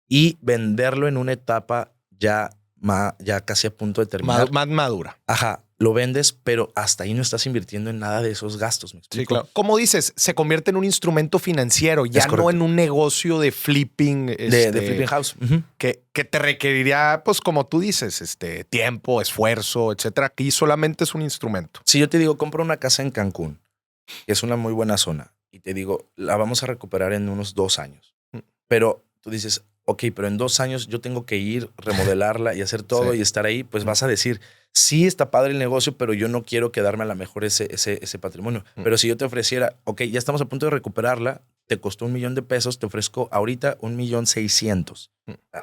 y venderlo en una etapa ya casi a punto de terminar. Más madura. Ajá, lo vendes, pero hasta ahí no estás invirtiendo en nada de esos gastos. ¿Me explico? Sí, claro. Como dices, se convierte en un instrumento financiero, ya no en un negocio de flipping. De flipping house. Que te requeriría, pues como tú dices, tiempo, esfuerzo, etcétera. Aquí solamente es un instrumento. Si yo te digo, compra una casa en Cancún, que es una muy buena zona, y te digo, la vamos a recuperar en unos 2 años. Pero tú dices, ok, pero en 2 años yo tengo que ir, remodelarla y hacer todo y estar ahí, pues vas a decir, sí está padre el negocio, pero yo no quiero quedarme a lo mejor ese patrimonio. Pero si yo te ofreciera, ok, ya estamos a punto de recuperarla, te costó $1 millón, te ofrezco ahorita $1,600,000.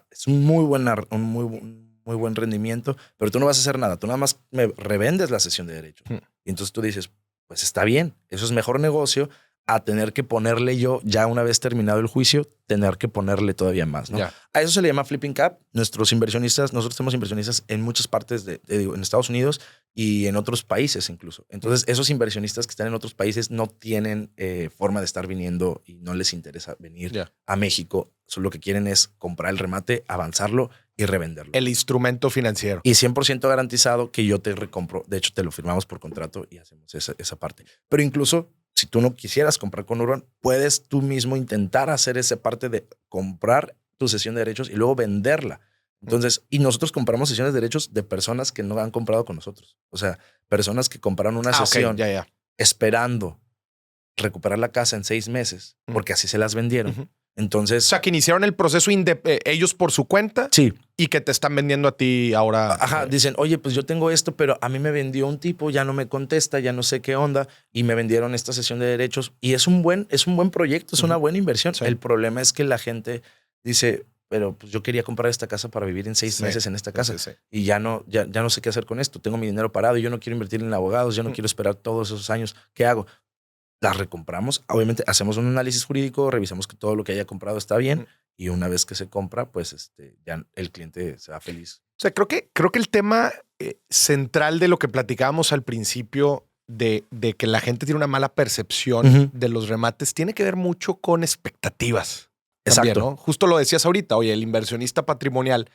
Es un muy buen rendimiento, pero tú no vas a hacer nada. Tú nada más me revendes la cesión de derechos. Y entonces tú dices, pues está bien, eso es mejor negocio a tener que ponerle yo, ya una vez terminado el juicio, tener que ponerle todavía más, ¿no? Ya. A eso se le llama flipping cap. Nosotros tenemos inversionistas en muchas partes en Estados Unidos y en otros países incluso. Entonces, esos inversionistas que están en otros países no tienen forma de estar viniendo y no les interesa venir a México. Solo lo que quieren es comprar el remate, avanzarlo y revenderlo. El instrumento financiero. Y 100% garantizado que yo te recompro. De hecho, te lo firmamos por contrato y hacemos esa parte. Pero incluso si tú no quisieras comprar con Urban, puedes tú mismo intentar hacer esa parte de comprar tu cesión de derechos y luego venderla. Entonces, y nosotros compramos sesiones de derechos de personas que no han comprado con nosotros. O sea, personas que compraron una sesión esperando recuperar la casa en 6 meses, porque así se las vendieron. Entonces, o sea, que iniciaron el proceso ellos por su cuenta. Sí. Y que te están vendiendo a ti ahora. Ajá, dicen, oye, pues yo tengo esto, pero a mí me vendió un tipo, ya no me contesta, ya no sé qué onda, y me vendieron esta sesión de derechos. Y es un buen proyecto, es una buena inversión. Sí. El problema es que la gente dice, pero pues yo quería comprar esta casa para vivir en 6 meses en esta casa. Sí. Y ya no sé qué hacer con esto. Tengo mi dinero parado y yo no quiero invertir en abogados, yo no quiero esperar todos esos años. ¿Qué hago? Las recompramos. Obviamente hacemos un análisis jurídico, revisamos que todo lo que haya comprado está bien y una vez que se compra, pues ya el cliente se va feliz. O sea, creo que el tema central de lo que platicábamos al principio de que la gente tiene una mala percepción de los remates tiene que ver mucho con expectativas. Exacto. También, ¿no? Justo lo decías ahorita, oye, el inversionista patrimonial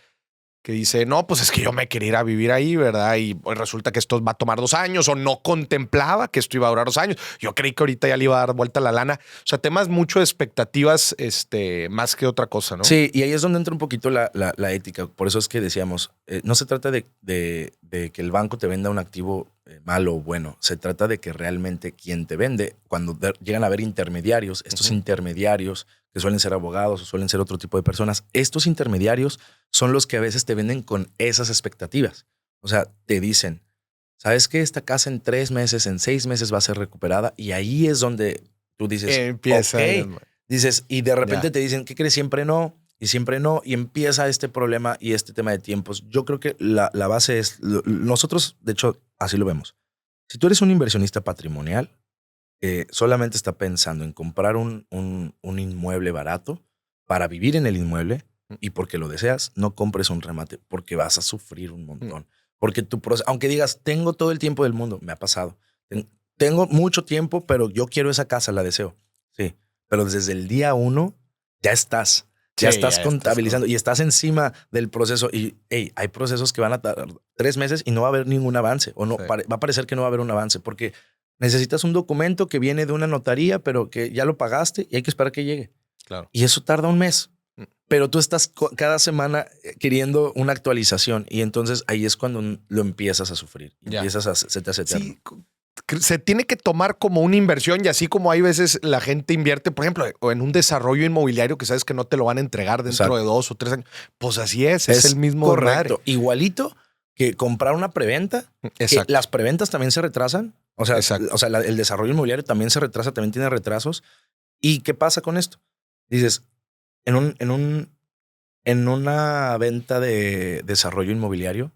que dice, no, pues es que yo me quería ir a vivir ahí, ¿verdad? Y pues resulta que esto va a tomar 2 años o no contemplaba que esto iba a durar 2 años. Yo creí que ahorita ya le iba a dar vuelta la lana. O sea, temas mucho de expectativas más que otra cosa, ¿no? Sí, y ahí es donde entra un poquito la ética. Por eso es que decíamos, no se trata de que el banco te venda un activo malo o bueno. Se trata de que realmente quien te vende, cuando llegan a haber intermediarios, estos intermediarios que suelen ser abogados o suelen ser otro tipo de personas, estos intermediarios son los que a veces te venden con esas expectativas. O sea, te dicen, ¿sabes qué? Esta casa en 3 meses, en 6 meses va a ser recuperada. Y ahí es donde tú dices, empieza. Okay. Dices, y de repente te dicen, ¿qué crees? Siempre no. Y siempre no. Y empieza este problema y este tema de tiempos. Yo creo que la base es, nosotros, de hecho, así lo vemos. Si tú eres un inversionista patrimonial, solamente está pensando en comprar un inmueble barato para vivir en el inmueble y porque lo deseas, no compres un remate porque vas a sufrir un montón. Porque tu proceso, aunque digas, tengo todo el tiempo del mundo, me ha pasado. Tengo mucho tiempo, pero yo quiero esa casa, la deseo. Sí, pero desde el día 1 ya estás. Ya estás contabilizando y estás encima del proceso. Y hay procesos que van a tardar 3 meses y no va a haber ningún avance. O no, va a parecer que no va a haber un avance porque necesitas un documento que viene de una notaría, pero que ya lo pagaste y hay que esperar que llegue. Claro. Y eso tarda 1 mes. Pero tú estás cada semana queriendo una actualización y entonces ahí es cuando lo empiezas a sufrir. Se te hace eterno. Sí, se tiene que tomar como una inversión y así como hay veces la gente invierte, por ejemplo, en un desarrollo inmobiliario que sabes que no te lo van a entregar dentro de 2 o 3 años. Pues así es el mismo. Correcto. Igualito que comprar una preventa. Exacto. Las preventas también se retrasan. O sea, el desarrollo inmobiliario también se retrasa, también tiene retrasos. ¿Y qué pasa con esto? Dices, en una venta de desarrollo inmobiliario,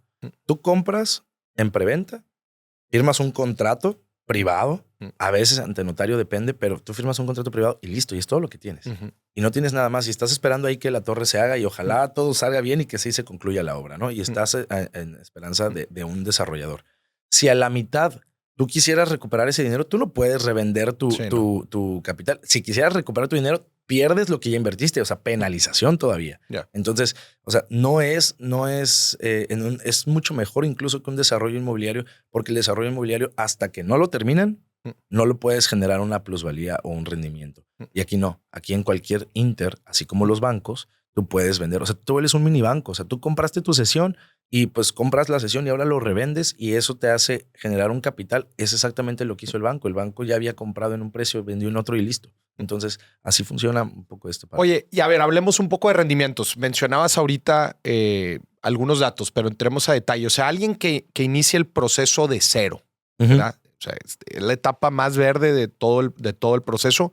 tú compras en preventa, firmas un contrato privado, a veces ante notario depende, pero tú firmas un contrato privado y listo, y es todo lo que tienes. Y no tienes nada más. Y estás esperando ahí que la torre se haga y ojalá todo salga bien y que sí se concluya la obra, ¿no? Y estás en esperanza de un desarrollador. Si a la mitad tú quisieras recuperar ese dinero, tú no puedes revender tu capital. Si quisieras recuperar tu dinero, pierdes lo que ya invertiste, o sea, penalización todavía. Entonces, o sea, es mucho mejor incluso que un desarrollo inmobiliario, porque el desarrollo inmobiliario, hasta que no lo terminan, no lo puedes generar una plusvalía o un rendimiento. Y aquí no. Aquí en cualquier así como los bancos, tú puedes vender. O sea, tú eres un mini banco. O sea, tú compraste tu sesión y pues compras la sesión y ahora lo revendes y eso te hace generar un capital. Es exactamente lo que hizo el banco. El banco ya había comprado en un precio, vendió en otro y listo. Entonces, así funciona un poco esto. Oye, y a ver, hablemos un poco de rendimientos. Mencionabas ahorita algunos datos, pero entremos a detalle. O sea, alguien que inicia el proceso de cero, ¿verdad? O sea, es la etapa más verde de todo el proceso.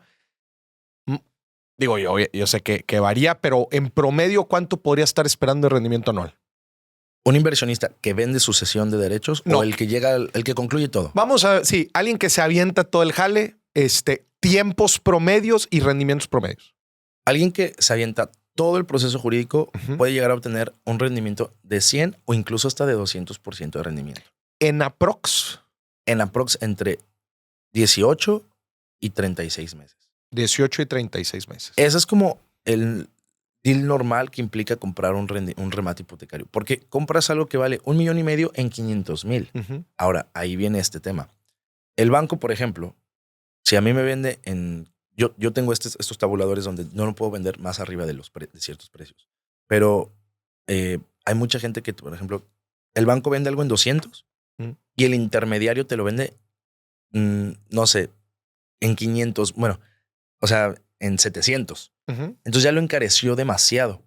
Digo, yo sé que varía, pero en promedio, ¿cuánto podría estar esperando de rendimiento anual? ¿Un inversionista que vende su cesión de derechos o el que llega, el que concluye todo? Vamos a ver, sí, alguien que se avienta todo el jale, tiempos promedios y rendimientos promedios. Alguien que se avienta todo el proceso jurídico puede llegar a obtener un rendimiento de 100 o incluso hasta de 200% de rendimiento. En aprox. En aprox entre 18 y 36 meses. 18 y 36 meses. Ese es como el deal normal que implica comprar un remate hipotecario. Porque compras algo que vale 1.5 millones en 500,000. Ahora, ahí viene este tema. El banco, por ejemplo, si a mí me vende en... Yo tengo estos tabuladores donde no lo puedo vender más arriba de ciertos precios. Pero hay mucha gente que, por ejemplo, el banco vende algo en 200 y el intermediario te lo vende, no sé, en 500. Bueno, o sea, en 700. Entonces ya lo encareció demasiado.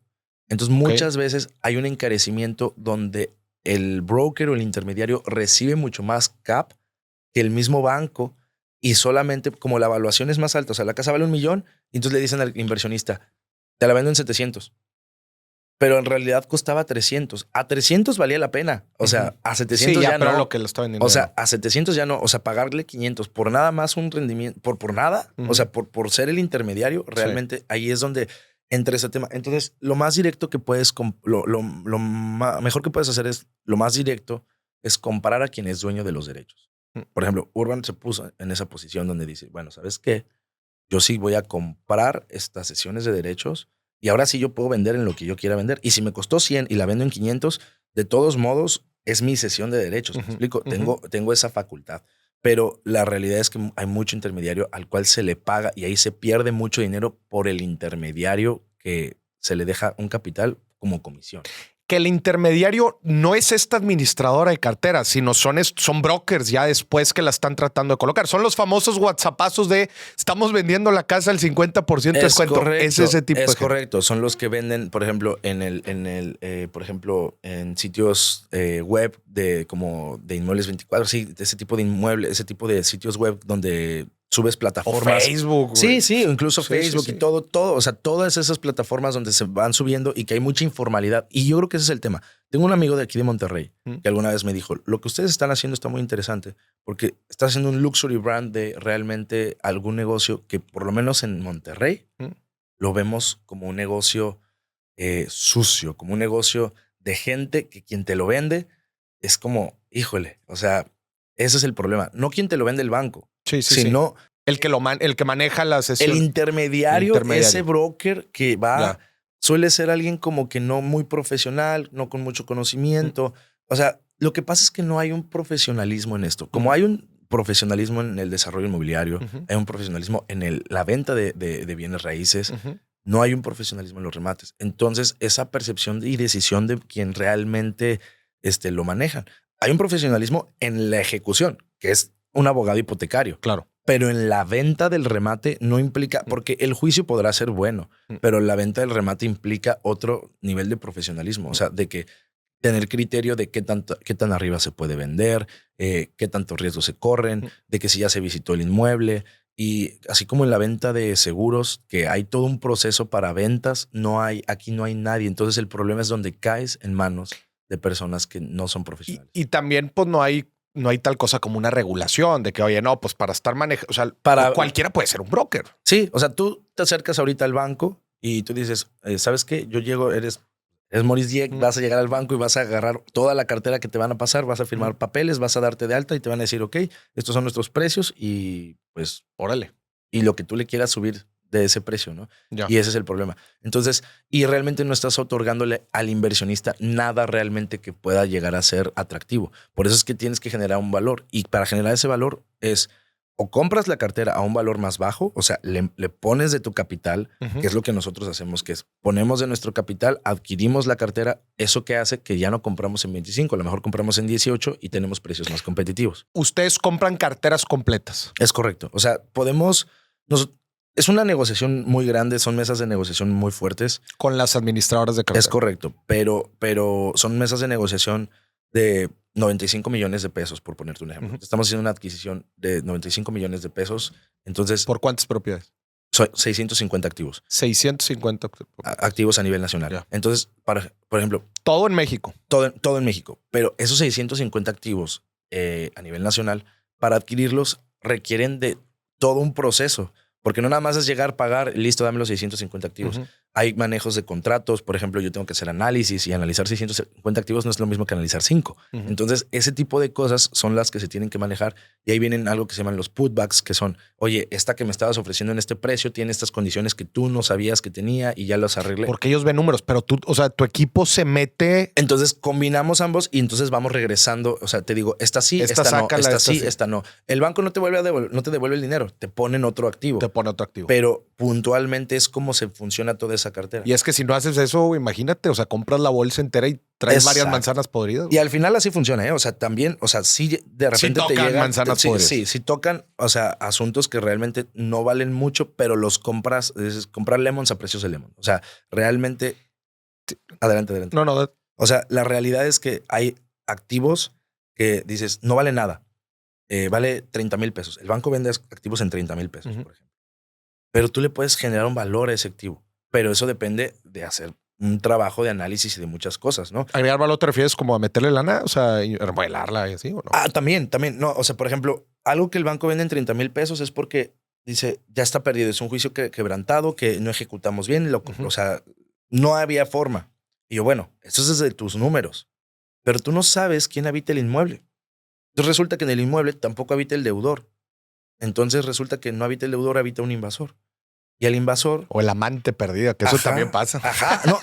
Entonces muchas veces hay un encarecimiento donde el broker o el intermediario recibe mucho más cap que el mismo banco. Y solamente como la evaluación es más alta, o sea, la casa vale 1 millón, y entonces le dicen al inversionista, te la vendo en 700. Pero en realidad costaba 300. A 300 valía la pena. O sea, a 700 ya no. Lo que lo está vendiendo. O sea, a 700 ya no. O sea, pagarle 500 por nada más un rendimiento, por nada. O sea, por ser el intermediario, realmente ahí es donde entra ese tema. Entonces, lo más directo que puedes, lo mejor que puedes hacer es, lo más directo es comparar a quien es dueño de los derechos. Por ejemplo, Urban se puso en esa posición donde dice, bueno, ¿sabes qué? Yo sí voy a comprar estas sesiones de derechos y ahora sí yo puedo vender en lo que yo quiera vender. Y si me costó 100 y la vendo en 500, de todos modos es mi sesión de derechos. ¿Me explico? Tengo esa facultad. Pero la realidad es que hay mucho intermediario al cual se le paga y ahí se pierde mucho dinero por el intermediario que se le deja un capital como comisión. Que el intermediario no es esta administradora de carteras, sino son brokers ya después que la están tratando de colocar. Son los famosos WhatsAppazos de estamos vendiendo la casa al 50% de descuento. Correcto, es ese tipo es correcto. Son los que venden, por ejemplo, por ejemplo, en sitios web de inmuebles 24, sí, ese tipo de inmuebles, ese tipo de sitios web donde subes plataformas. O Facebook. Sí, incluso Facebook y todo. O sea, todas esas plataformas donde se van subiendo y que hay mucha informalidad. Y yo creo que ese es el tema. Tengo un amigo de aquí de Monterrey que alguna vez me dijo, lo que ustedes están haciendo está muy interesante porque está haciendo un luxury brand de realmente algún negocio que por lo menos en Monterrey lo vemos como un negocio sucio, como un negocio de gente que quien te lo vende es como, híjole, o sea, ese es el problema. No quien te lo vende el banco. Sino el que maneja la sesión. El intermediario, ese broker que va, suele ser alguien como que no muy profesional, no con mucho conocimiento. O sea, lo que pasa es que no hay un profesionalismo en esto. Como hay un profesionalismo en el desarrollo inmobiliario, hay un profesionalismo en la venta de bienes raíces, no hay un profesionalismo en los remates. Entonces, esa percepción y decisión de quien realmente lo manejan. Hay un profesionalismo en la ejecución, que es un abogado hipotecario. Claro. Pero en la venta del remate no implica, porque el juicio podrá ser bueno, pero la venta del remate implica otro nivel de profesionalismo. O sea, de que tener criterio de qué tan arriba se puede vender, qué tantos riesgos se corren, de que si ya se visitó el inmueble. Y así como en la venta de seguros, que hay todo un proceso para ventas, aquí no hay nadie. Entonces el problema es donde caes en manos de personas que no son profesionales. Y también, pues, no hay tal cosa como una regulación de que, oye, no, pues para estar manejando, o sea, cualquiera puede ser un broker. Sí, o sea, tú te acercas ahorita al banco y tú dices, ¿sabes qué? Yo llego, eres Maurice Dieck, vas a llegar al banco y vas a agarrar toda la cartera que te van a pasar, vas a firmar papeles, vas a darte de alta y te van a decir, ok, estos son nuestros precios y pues, órale. Y lo que tú le quieras subir de ese precio, ¿no? Ya. Y ese es el problema. Entonces, y realmente no estás otorgándole al inversionista nada realmente que pueda llegar a ser atractivo. Por eso es que tienes que generar un valor. Y para generar ese valor es o compras la cartera a un valor más bajo, o sea, le pones de tu capital, que es lo que nosotros hacemos, que es ponemos de nuestro capital, adquirimos la cartera, eso que hace que ya no compramos en 25, a lo mejor compramos en 18 y tenemos precios más competitivos. Ustedes compran carteras completas. Es correcto. O sea, es una negociación muy grande, son mesas de negociación muy fuertes. Con las administradoras de cartera. Es correcto, pero son mesas de negociación de 95 millones de pesos, por ponerte un ejemplo. Estamos haciendo una adquisición de 95 millones de pesos. Entonces, ¿por cuántas propiedades? 650 activos. 650 activos a nivel nacional. Ya. Entonces, por ejemplo... Todo en México. Todo en México. Pero esos 650 activos a nivel nacional, para adquirirlos requieren de todo un proceso. Porque no nada más es llegar, pagar, listo, dame los 650 activos. Hay manejos de contratos. Por ejemplo, yo tengo que hacer análisis y analizar 650 activos no es lo mismo que analizar 5. Entonces, ese tipo de cosas son las que se tienen que manejar. Y ahí vienen algo que se llaman los putbacks, que son, oye, esta que me estabas ofreciendo en este precio tiene estas condiciones que tú no sabías que tenía y ya las arreglé. Porque ellos ven números, pero tú, o sea, tu equipo se mete. Entonces, combinamos ambos y entonces vamos regresando. O sea, te digo, esta sí, esta no, esta sí, esta no. El banco no te devuelve el dinero, te ponen otro activo. Te pone otro activo. Pero puntualmente es como se funciona toda esa cartera. Y es que si no haces eso, imagínate, o sea, compras la bolsa entera y traes varias manzanas podridas. Y al final así funciona, ¿eh? O sea, también, o sea, sí de repente sí te llegan manzanas podridas. Sí tocan, o sea, asuntos que realmente no valen mucho, pero los compras, es comprar lemons a precios de lemon. O sea, realmente, adelante. No. O sea, la realidad es que hay activos que dices, no vale nada. Vale 30,000 pesos. El banco vende activos en 30,000 pesos, por ejemplo. Pero tú le puedes generar un valor a ese activo. Pero eso depende de hacer un trabajo de análisis y de muchas cosas, ¿no? ¿Agregar valor te refieres como a meterle lana? O sea, remodelarla y así, ¿o no? También. No, o sea, por ejemplo, algo que el banco vende en 30,000 pesos es porque dice, ya está perdido. Es un juicio quebrantado, que no ejecutamos bien. O sea, no había forma. Y yo, bueno, eso es desde tus números. Pero tú no sabes quién habita el inmueble. Entonces resulta que en el inmueble tampoco habita el deudor. Entonces resulta que no habita el deudor, habita un invasor. Y el invasor... O el amante perdida, que eso también pasa. No,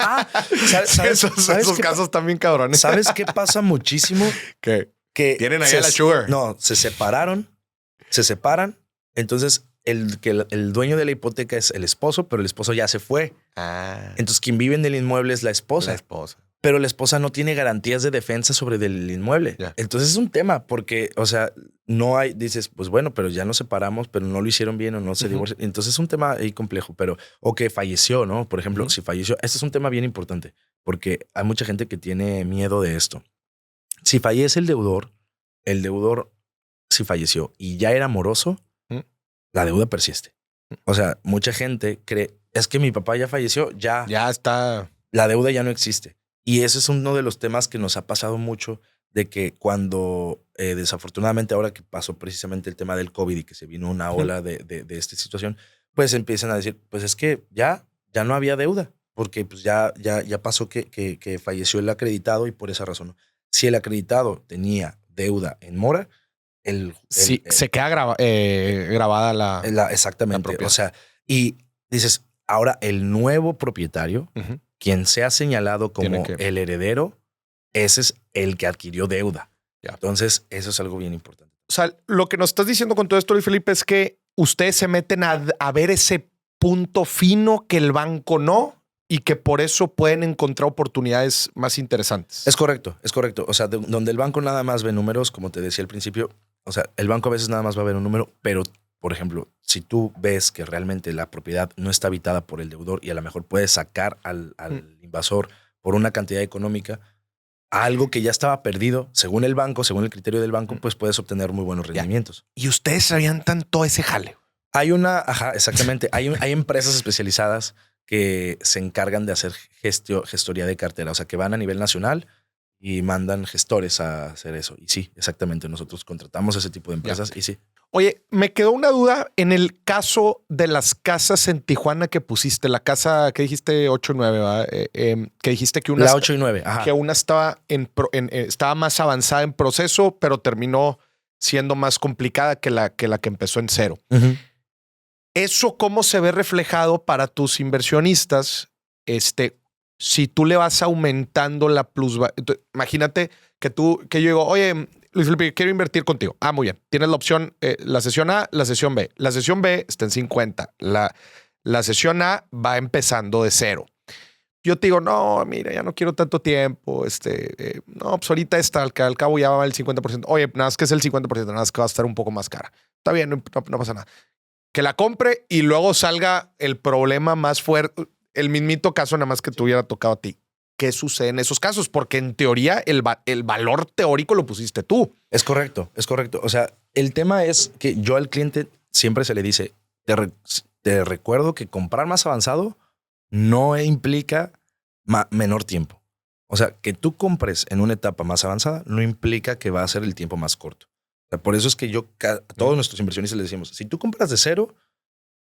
¿sabes esos casos también cabrones. ¿Sabes qué pasa muchísimo? Que tienen ahí a la sugar. No, se separan. Entonces, el dueño de la hipoteca es el esposo, pero el esposo ya se fue. Entonces, quien vive en el inmueble es la esposa. Pero la esposa no tiene garantías de defensa sobre el inmueble. Yeah. Entonces es un tema porque, o sea, no hay, dices, pues bueno, pero ya nos separamos, pero no lo hicieron bien o no se divorciaron. Entonces es un tema ahí complejo, o que falleció, ¿no? Por ejemplo, si falleció, este es un tema bien importante porque hay mucha gente que tiene miedo de esto. Si fallece el deudor, si falleció y ya era moroso, la deuda persiste. O sea, mucha gente cree, es que mi papá ya falleció, ya está. La deuda ya no existe. Y ese es uno de los temas que nos ha pasado mucho, de que cuando desafortunadamente ahora que pasó precisamente el tema del COVID y que se vino una ola de esta situación, pues empiezan a decir, pues es que ya no había deuda, porque pues ya pasó que falleció el acreditado y por esa razón. Si el acreditado tenía deuda en mora, se queda grabada la exactamente. La o sea, y dices, ahora el nuevo propietario, quien sea señalado como el heredero, ese es el que adquirió deuda. Yeah. Entonces, eso es algo bien importante. O sea, lo que nos estás diciendo con todo esto, Luis Felipe, es que ustedes se meten a ver ese punto fino que el banco no y que por eso pueden encontrar oportunidades más interesantes. Es correcto. O sea, donde el banco nada más ve números, como te decía al principio, o sea, el banco a veces nada más va a ver un número, pero por ejemplo, si tú ves que realmente la propiedad no está habitada por el deudor y a lo mejor puedes sacar al invasor por una cantidad económica, algo que ya estaba perdido, según el banco, según el criterio del banco, pues puedes obtener muy buenos rendimientos. ¿Y ustedes sabían tanto ese jale? Hay exactamente. Hay empresas especializadas que se encargan de hacer gestoría de cartera, o sea, que van a nivel nacional y mandan gestores a hacer eso. Y sí, exactamente, nosotros contratamos ese tipo de empresas y sí. Oye, me quedó una duda en el caso de las casas en Tijuana que pusiste, la casa que dijiste 8 y 9, ¿verdad? Que dijiste que una... La 8 y 9, que una estaba, estaba más avanzada en proceso, pero terminó siendo más complicada que la que empezó en 0. ¿Eso cómo se ve reflejado para tus inversionistas? Si tú le vas aumentando la plusvalía. Imagínate que yo digo, oye, Luis Felipe, quiero invertir contigo. Muy bien. Tienes la opción, la sesión A, la sesión B. La sesión B está en 50. La sesión A va empezando de 0. Yo te digo, no, mira, ya no quiero tanto tiempo. No, pues ahorita al cabo ya va el 50%. Oye, nada más que es el 50%, nada más que va a estar un poco más cara. Está bien, no pasa nada. Que la compre y luego salga el problema más fuerte, el mismito caso nada más que te hubiera tocado a ti. ¿Qué sucede en esos casos? Porque en teoría el valor teórico lo pusiste tú. Es correcto. O sea, el tema es que yo al cliente siempre se le dice, te recuerdo que comprar más avanzado no implica menor tiempo. O sea, que tú compres en una etapa más avanzada no implica que va a ser el tiempo más corto. O sea, por eso es que a todos nuestros inversionistas les decimos, si tú compras de 0,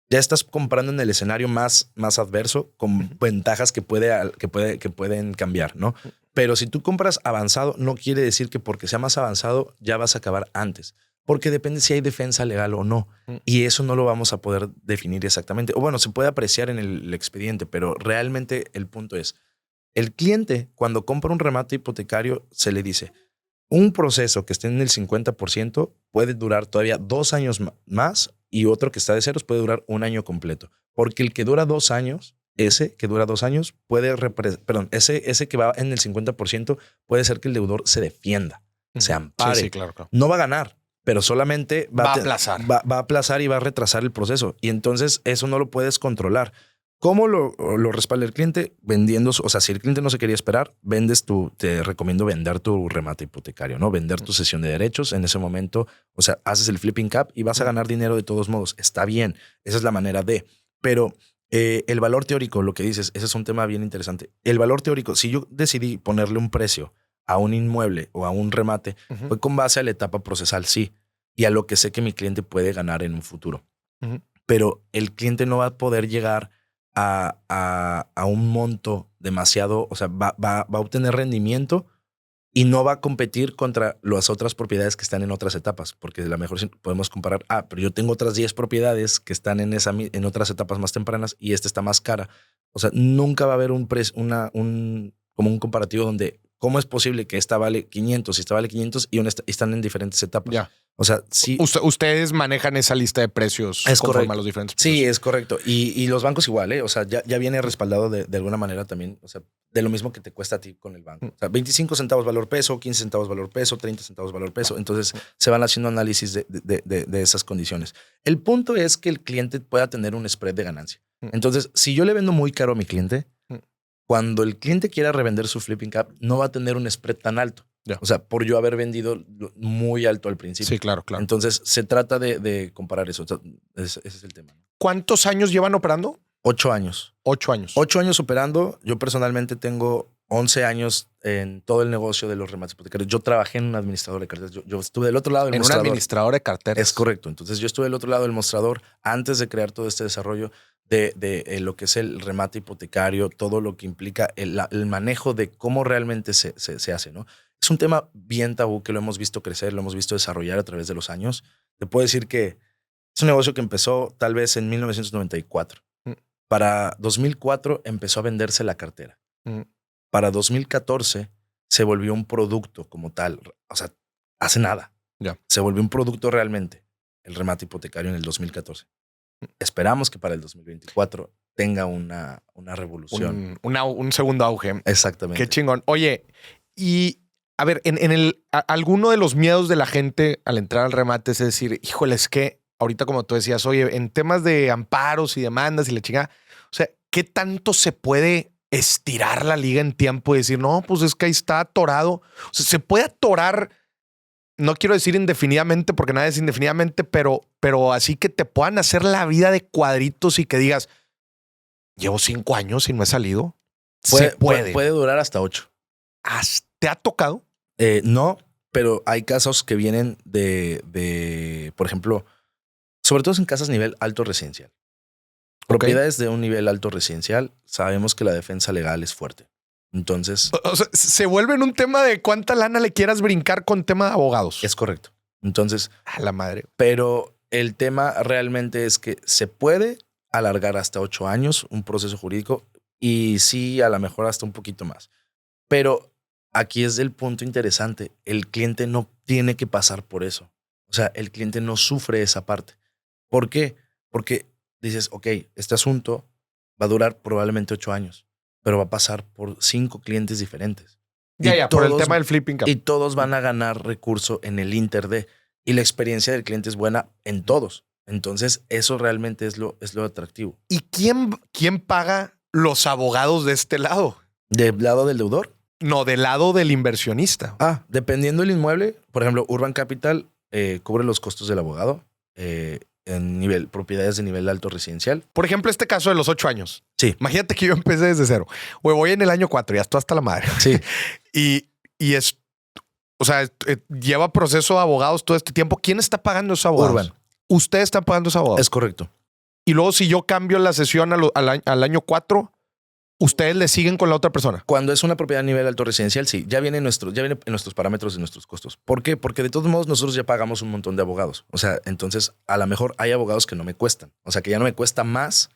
Ya estás comprando en el escenario más adverso con ventajas que pueden cambiar, ¿no? Pero si tú compras avanzado, no quiere decir que porque sea más avanzado ya vas a acabar antes. Porque depende si hay defensa legal o no. Y eso no lo vamos a poder definir exactamente. O bueno, se puede apreciar en el expediente, pero realmente el punto es, el cliente cuando compra un remate hipotecario se le dice, un proceso que esté en el 50% puede durar todavía 2 años más y otro que está de ceros puede durar 1 año completo. Porque el que dura 2 años, ese que que va en el 50% puede ser que el deudor se defienda, se ampare. Sí, claro. No va a ganar, pero solamente va a aplazar. Va a aplazar y va a retrasar el proceso. Y entonces eso no lo puedes controlar. ¿Cómo lo respalda el cliente? Vendiendo, o sea, si el cliente no se quería esperar, te recomiendo vender tu remate hipotecario, ¿no? Vender tu cesión de derechos en ese momento, o sea, haces el flipping cap y vas a ganar dinero de todos modos. Está bien, esa es la manera de, pero el valor teórico, lo que dices, ese es un tema bien interesante. El valor teórico, si yo decidí ponerle un precio a un inmueble o a un remate, fue con base a la etapa procesal, sí, y a lo que sé que mi cliente puede ganar en un futuro. Pero el cliente no va a poder llegar a un monto demasiado, o sea, va a obtener rendimiento y no va a competir contra las otras propiedades que están en otras etapas, porque a lo mejor podemos comparar, pero yo tengo otras 10 propiedades que están en otras etapas más tempranas y esta está más cara. O sea, nunca va a haber como un comparativo donde ¿cómo es posible que esta vale 500 y esta vale 500 y están en diferentes etapas? Ya. O sea, sí. Ustedes manejan esa lista de precios conforme a los diferentes precios. Sí, es correcto. Y los bancos igual, ¿eh? O sea, ya viene respaldado de alguna manera también, o sea, de lo mismo que te cuesta a ti con el banco. O sea, 25 centavos valor peso, 15 centavos valor peso, 30 centavos valor peso. Entonces se van haciendo análisis de esas condiciones. El punto es que el cliente pueda tener un spread de ganancia. Entonces, si yo le vendo muy caro a mi cliente, cuando el cliente quiera revender su flipping cap, no va a tener un spread tan alto. O sea, por yo haber vendido muy alto al principio. Sí, claro. Entonces, se trata de comparar eso. O sea, ese es el tema. ¿Cuántos años llevan operando? 8 años. 8 años. 8 años operando. Yo personalmente tengo 11 años en todo el negocio de los remates hipotecarios. Yo trabajé en un administrador de carteras. Yo estuve del otro lado del mostrador. En un administrador de carteras. Es correcto. Entonces, yo estuve del otro lado del mostrador antes de crear todo este desarrollo de lo que es el remate hipotecario, todo lo que implica el manejo de cómo realmente se hace, ¿no? Es un tema bien tabú que lo hemos visto crecer, lo hemos visto desarrollar a través de los años. Te puedo decir que es un negocio que empezó tal vez en 1994. Para 2004 empezó a venderse la cartera. Para 2014 se volvió un producto como tal. O sea, hace nada. Se volvió un producto realmente, el remate hipotecario en el 2014. Esperamos que para el 2024 tenga una revolución. Un segundo auge. Exactamente. Qué chingón. Oye, y a ver, alguno de los miedos de la gente al entrar al remate es decir, híjole, es que ahorita como tú decías, oye, en temas de amparos y demandas y la chingada, o sea, ¿qué tanto se puede estirar la liga en tiempo y decir, no, pues es que ahí está atorado? O sea, se puede atorar, no quiero decir indefinidamente porque nada es indefinidamente, pero así que te puedan hacer la vida de cuadritos y que digas, llevo 5 años y no he salido. Puede durar hasta 8. ¿Te ha tocado? No, pero hay casos que vienen de, por ejemplo, sobre todo en casas nivel alto residencial. Propiedades de un nivel alto residencial, sabemos que la defensa legal es fuerte. Entonces, o sea, se vuelve en un tema de cuánta lana le quieras brincar con tema de abogados. Es correcto. Entonces, a la madre. Pero el tema realmente es que se puede alargar hasta 8 años un proceso jurídico y sí, a lo mejor hasta un poquito más. Pero aquí es el punto interesante. El cliente no tiene que pasar por eso. O sea, el cliente no sufre esa parte. ¿Por qué? Porque dices, ok, este asunto va a durar probablemente 8 años, pero va a pasar por 5 clientes diferentes. Por el tema del flipping cap. Y todos van a ganar recurso en el inter de. Y la experiencia del cliente es buena en todos. Entonces, eso realmente es lo atractivo. ¿Y quién paga los abogados de este lado? ¿Del lado del deudor? No, del lado del inversionista. Dependiendo del inmueble, por ejemplo, Urban Capital cubre los costos del abogado en propiedades de nivel alto residencial. Por ejemplo, este caso de los 8 años. Sí. Imagínate que yo empecé desde 0. Voy en el año 4, ya estoy hasta la madre. Sí. y es, o sea, lleva proceso de abogados todo este tiempo. ¿Quién está pagando esos abogados? Urban. ¿Ustedes están pagando esos abogados? Es correcto. Y luego si yo cambio la sesión al año 4, ustedes le siguen con la otra persona. Cuando es una propiedad a nivel alto residencial, sí, ya viene en nuestros parámetros y nuestros costos. ¿Por qué? Porque de todos modos nosotros ya pagamos un montón de abogados. O sea, entonces a lo mejor hay abogados que no me cuestan. O sea, que ya no me cuesta más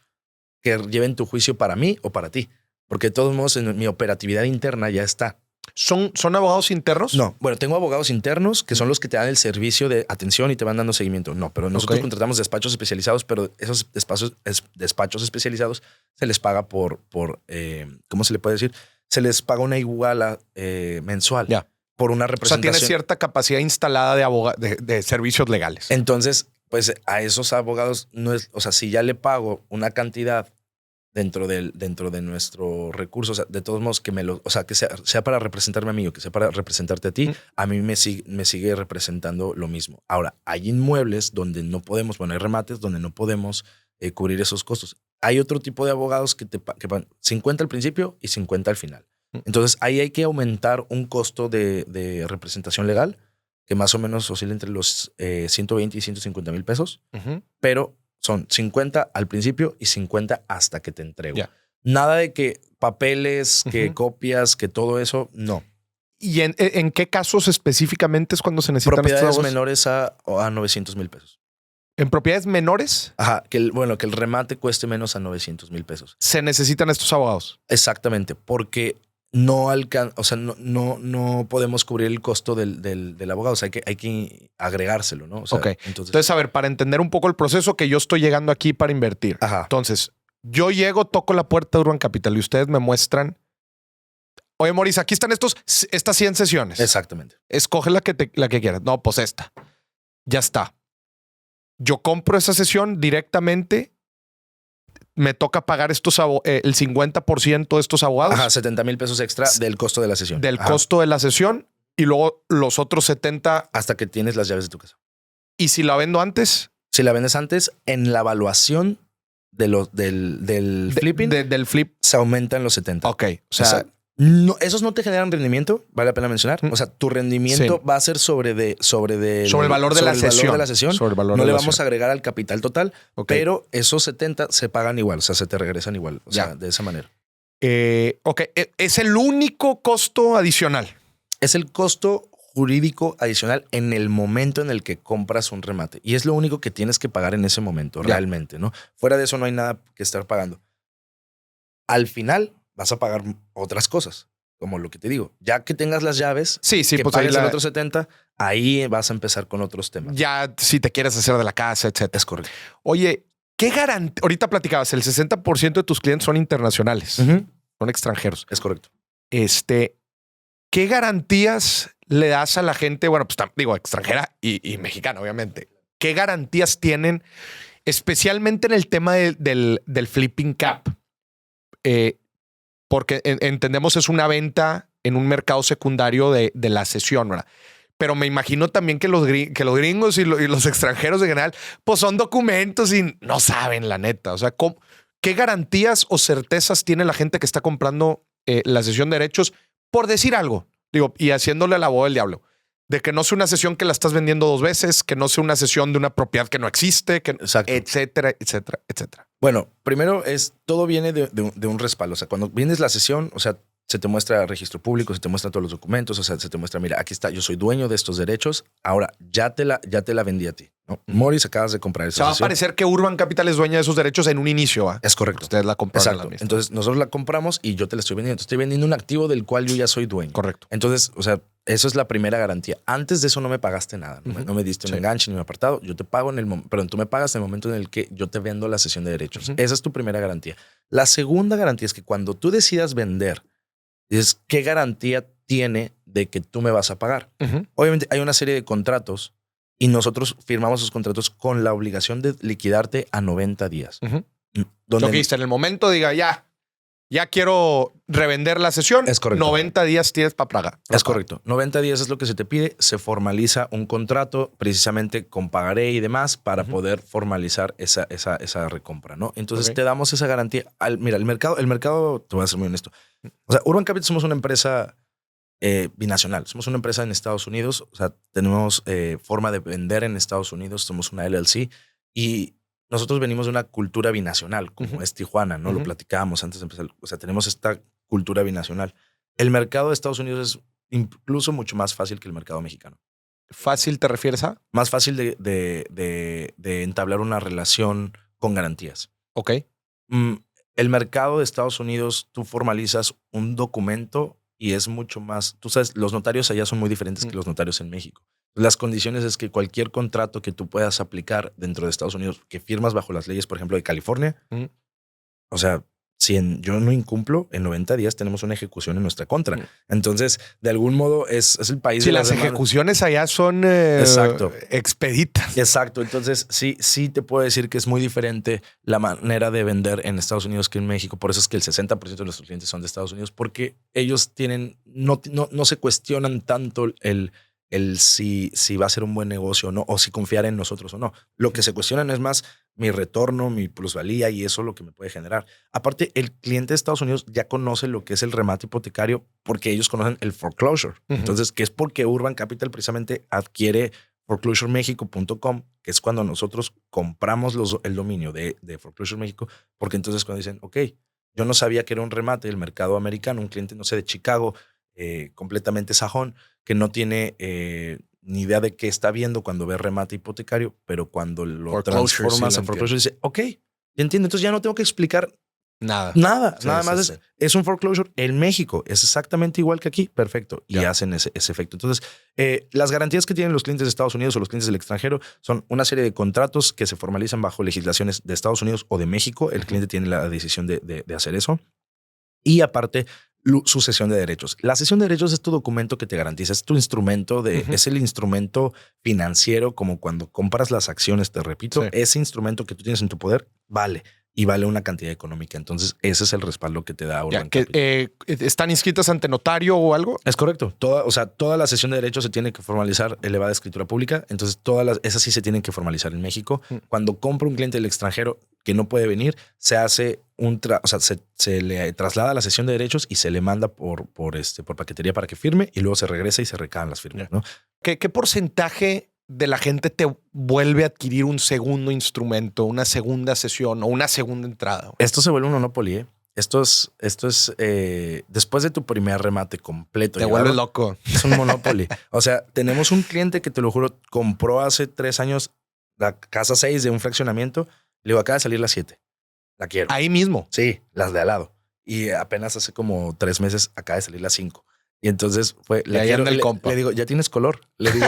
que lleven tu juicio para mí o para ti. Porque de todos modos en mi operatividad interna ya está. ¿Son abogados internos? No, bueno, tengo abogados internos que son los que te dan el servicio de atención y te van dando seguimiento. No, pero nosotros contratamos despachos especializados, pero esos despachos especializados se les paga por ¿cómo se le puede decir? Se les paga una iguala mensual por una representación. O sea, tiene cierta capacidad instalada de servicios legales. Entonces, pues a esos abogados no es, o sea, si ya le pago una cantidad dentro de nuestro recurso, o sea, de todos modos que sea para representarme a mí o que sea para representarte a ti, a mí me sigue representando lo mismo. Ahora, hay inmuebles donde no podemos poner remates, donde no podemos cubrir esos costos. Hay otro tipo de abogados que pagan 50 al principio y 50 al final. Entonces, ahí hay que aumentar un costo de representación legal que más o menos oscila entre los 120 y 150 mil pesos, pero son 50 al principio y 50 hasta que te entrego. Nada de que papeles, que copias, que todo eso, no. ¿Y en qué casos específicamente es cuando se necesitan propiedades menores a 900 mil pesos? ¿En propiedades menores? Ajá, que el remate cueste menos a 900 mil pesos. Se necesitan estos abogados. Exactamente, porque no podemos cubrir el costo del abogado. O sea, hay que agregárselo, ¿no? O sea, entonces, a ver, para entender un poco el proceso que yo estoy llegando aquí para invertir. Ajá. Entonces, yo llego, toco la puerta de Urban Capital y ustedes me muestran. Oye, Maurice, aquí están estas 100 sesiones. Exactamente. Escoge la que quieras. No, pues esta. Ya está. Yo compro esa sesión directamente. Me toca pagar el 50% de estos abogados. Ajá, 70 mil pesos extra del costo de la sesión. Del costo de la sesión y luego los otros 70. Hasta que tienes las llaves de tu casa. ¿Y si la vendo antes? Si la vendes antes, en la evaluación del flipping, del flip, se aumentan los 70. Ok. O sea, no, esos no te generan rendimiento, vale la pena mencionar. O sea, tu rendimiento va a ser sobre el valor de la sesión. Sobre el valor no de le la vamos sesión. a agregar al capital total, pero esos 70 se pagan igual, o sea, se te regresan igual, o sea, de esa manera. Es el único costo adicional. Es el costo jurídico adicional en el momento en el que compras un remate. Y es lo único que tienes que pagar en ese momento, realmente, ¿no? Fuera de eso no hay nada que estar pagando. Al final vas a pagar otras cosas, como lo que te digo. Ya que tengas las llaves, que pues pagues el otro 70, ahí vas a empezar con otros temas. Ya si te quieres hacer de la casa, etc. Es correcto. Oye, ¿qué garantía? Ahorita platicabas, el 60% de tus clientes son internacionales, son extranjeros. Es correcto. ¿Qué garantías le das a la gente? Bueno, pues digo, extranjera y mexicana, obviamente. ¿Qué garantías tienen, especialmente en el tema del flipping cap? Porque entendemos es una venta en un mercado secundario de la sesión, ¿verdad? Pero me imagino también que los gringos y los extranjeros en general, pues son documentos y no saben la neta. O sea, ¿qué garantías o certezas tiene la gente que está comprando la sesión de derechos? Por decir algo, digo, y haciéndole la voz del diablo, de que no sea una sesión que la estás vendiendo 2 veces, que no sea una sesión de una propiedad que no existe, etcétera, etcétera, etcétera. Bueno, primero todo viene de un respaldo. O sea, cuando vienes la sesión, o sea, se te muestra registro público, se te muestran todos los documentos, o sea, se te muestra, mira, aquí está, yo soy dueño de estos derechos, ahora ya te la vendí a ti, ¿no? Maurice, acabas de comprar esa sesión. Va a sesión. parecer que Urban Capital es dueña de esos derechos en un inicio, ¿va? Es correcto. Ustedes la compraron. Exacto. Entonces, nosotros la compramos y yo te la estoy vendiendo. Estoy vendiendo un activo del cual yo ya soy dueño. Correcto. Entonces, o sea, eso es la primera garantía. Antes de eso no me pagaste nada. No me diste un enganche ni un apartado. Yo te pago perdón, tú me pagas en el momento en el que yo te vendo la sesión de derechos. Esa es tu primera garantía. La segunda garantía es que cuando tú decidas vender, dices, ¿qué garantía tiene de que tú me vas a pagar? Obviamente hay una serie de contratos y nosotros firmamos esos contratos con la obligación de liquidarte a 90 días. Lo que viste en el momento, diga, ya quiero revender la sesión. Es correcto. 90 días tienes para pagar. Es correcto. 90 días es lo que se te pide. Se formaliza un contrato precisamente con pagaré y demás para poder formalizar esa recompra, ¿no? Entonces te damos esa garantía. Mira, el mercado, te voy a ser muy honesto. O sea, Urban Capital somos una empresa binacional. Somos una empresa en Estados Unidos. O sea, tenemos forma de vender en Estados Unidos. Somos una LLC y nosotros venimos de una cultura binacional, como es Tijuana, ¿no? Lo platicábamos antes de empezar. O sea, tenemos esta cultura binacional. El mercado de Estados Unidos es incluso mucho más fácil que el mercado mexicano. ¿Fácil te refieres a? Más fácil de entablar una relación con garantías. Ok. El mercado de Estados Unidos, tú formalizas un documento y es mucho más... Tú sabes, los notarios allá son muy diferentes que los notarios en México. Las condiciones es que cualquier contrato que tú puedas aplicar dentro de Estados Unidos, que firmas bajo las leyes, por ejemplo, de California, o sea, si yo no incumplo, en 90 días tenemos una ejecución en nuestra contra. Entonces, de algún modo, es el país... Sí, las ejecuciones allá son expeditas. Exacto. Entonces, sí te puedo decir que es muy diferente la manera de vender en Estados Unidos que en México. Por eso es que el 60% de nuestros clientes son de Estados Unidos, porque ellos no se cuestionan tanto el si va a ser un buen negocio o no, o si confiar en nosotros o no. Lo que se cuestionan es más mi retorno, mi plusvalía y eso es lo que me puede generar. Aparte, el cliente de Estados Unidos ya conoce lo que es el remate hipotecario porque ellos conocen el foreclosure. Entonces, que es porque Urban Capital precisamente adquiere foreclosuremexico.com, que es cuando nosotros compramos el dominio de Foreclosure México, porque entonces cuando dicen, ok, yo no sabía que era un remate del mercado americano, un cliente, no sé, de Chicago, completamente sajón, que no tiene ni idea de qué está viendo cuando ve remate hipotecario, pero cuando lo transformas en foreclosure dice, ok, entiendo. Entonces ya no tengo que explicar nada. Nada más es un foreclosure en México. Es exactamente igual que aquí. Perfecto. Y hacen ese efecto. Entonces, las garantías que tienen los clientes de Estados Unidos o los clientes del extranjero son una serie de contratos que se formalizan bajo legislaciones de Estados Unidos o de México. El cliente tiene la decisión de hacer eso. Y aparte, su cesión de derechos. La cesión de derechos es tu documento que te garantiza, es tu instrumento es el instrumento financiero, como cuando compras las acciones, te repito, ese instrumento que tú tienes en tu poder vale y vale una cantidad económica. Entonces, ese es el respaldo que te da Urban Capital. ¿Están inscritas ante notario o algo? Es correcto. Toda la cesión de derechos se tiene que formalizar elevada escritura pública. Entonces, esas sí se tienen que formalizar en México. Cuando compra un cliente del extranjero que no puede venir, se hace se le traslada la cesión de derechos y se le manda por paquetería para que firme y luego se regresa y se recaban las firmas, ¿no? ¿Qué porcentaje de la gente te vuelve a adquirir un segundo instrumento, una segunda sesión o una segunda entrada? Esto se vuelve un monopoly, ¿eh? Esto es después de tu primer remate completo. Te vuelve loco. Es un monopoly. O sea, tenemos un cliente que te lo juro, compró hace 3 años la casa 6 de un fraccionamiento. Le digo, acaba de salir la 7. La quiero. Ahí mismo. Sí, las de al lado. Y apenas hace como 3 meses acaba de salir la 5. Y entonces fue... Le digo, ya tienes color. Le digo,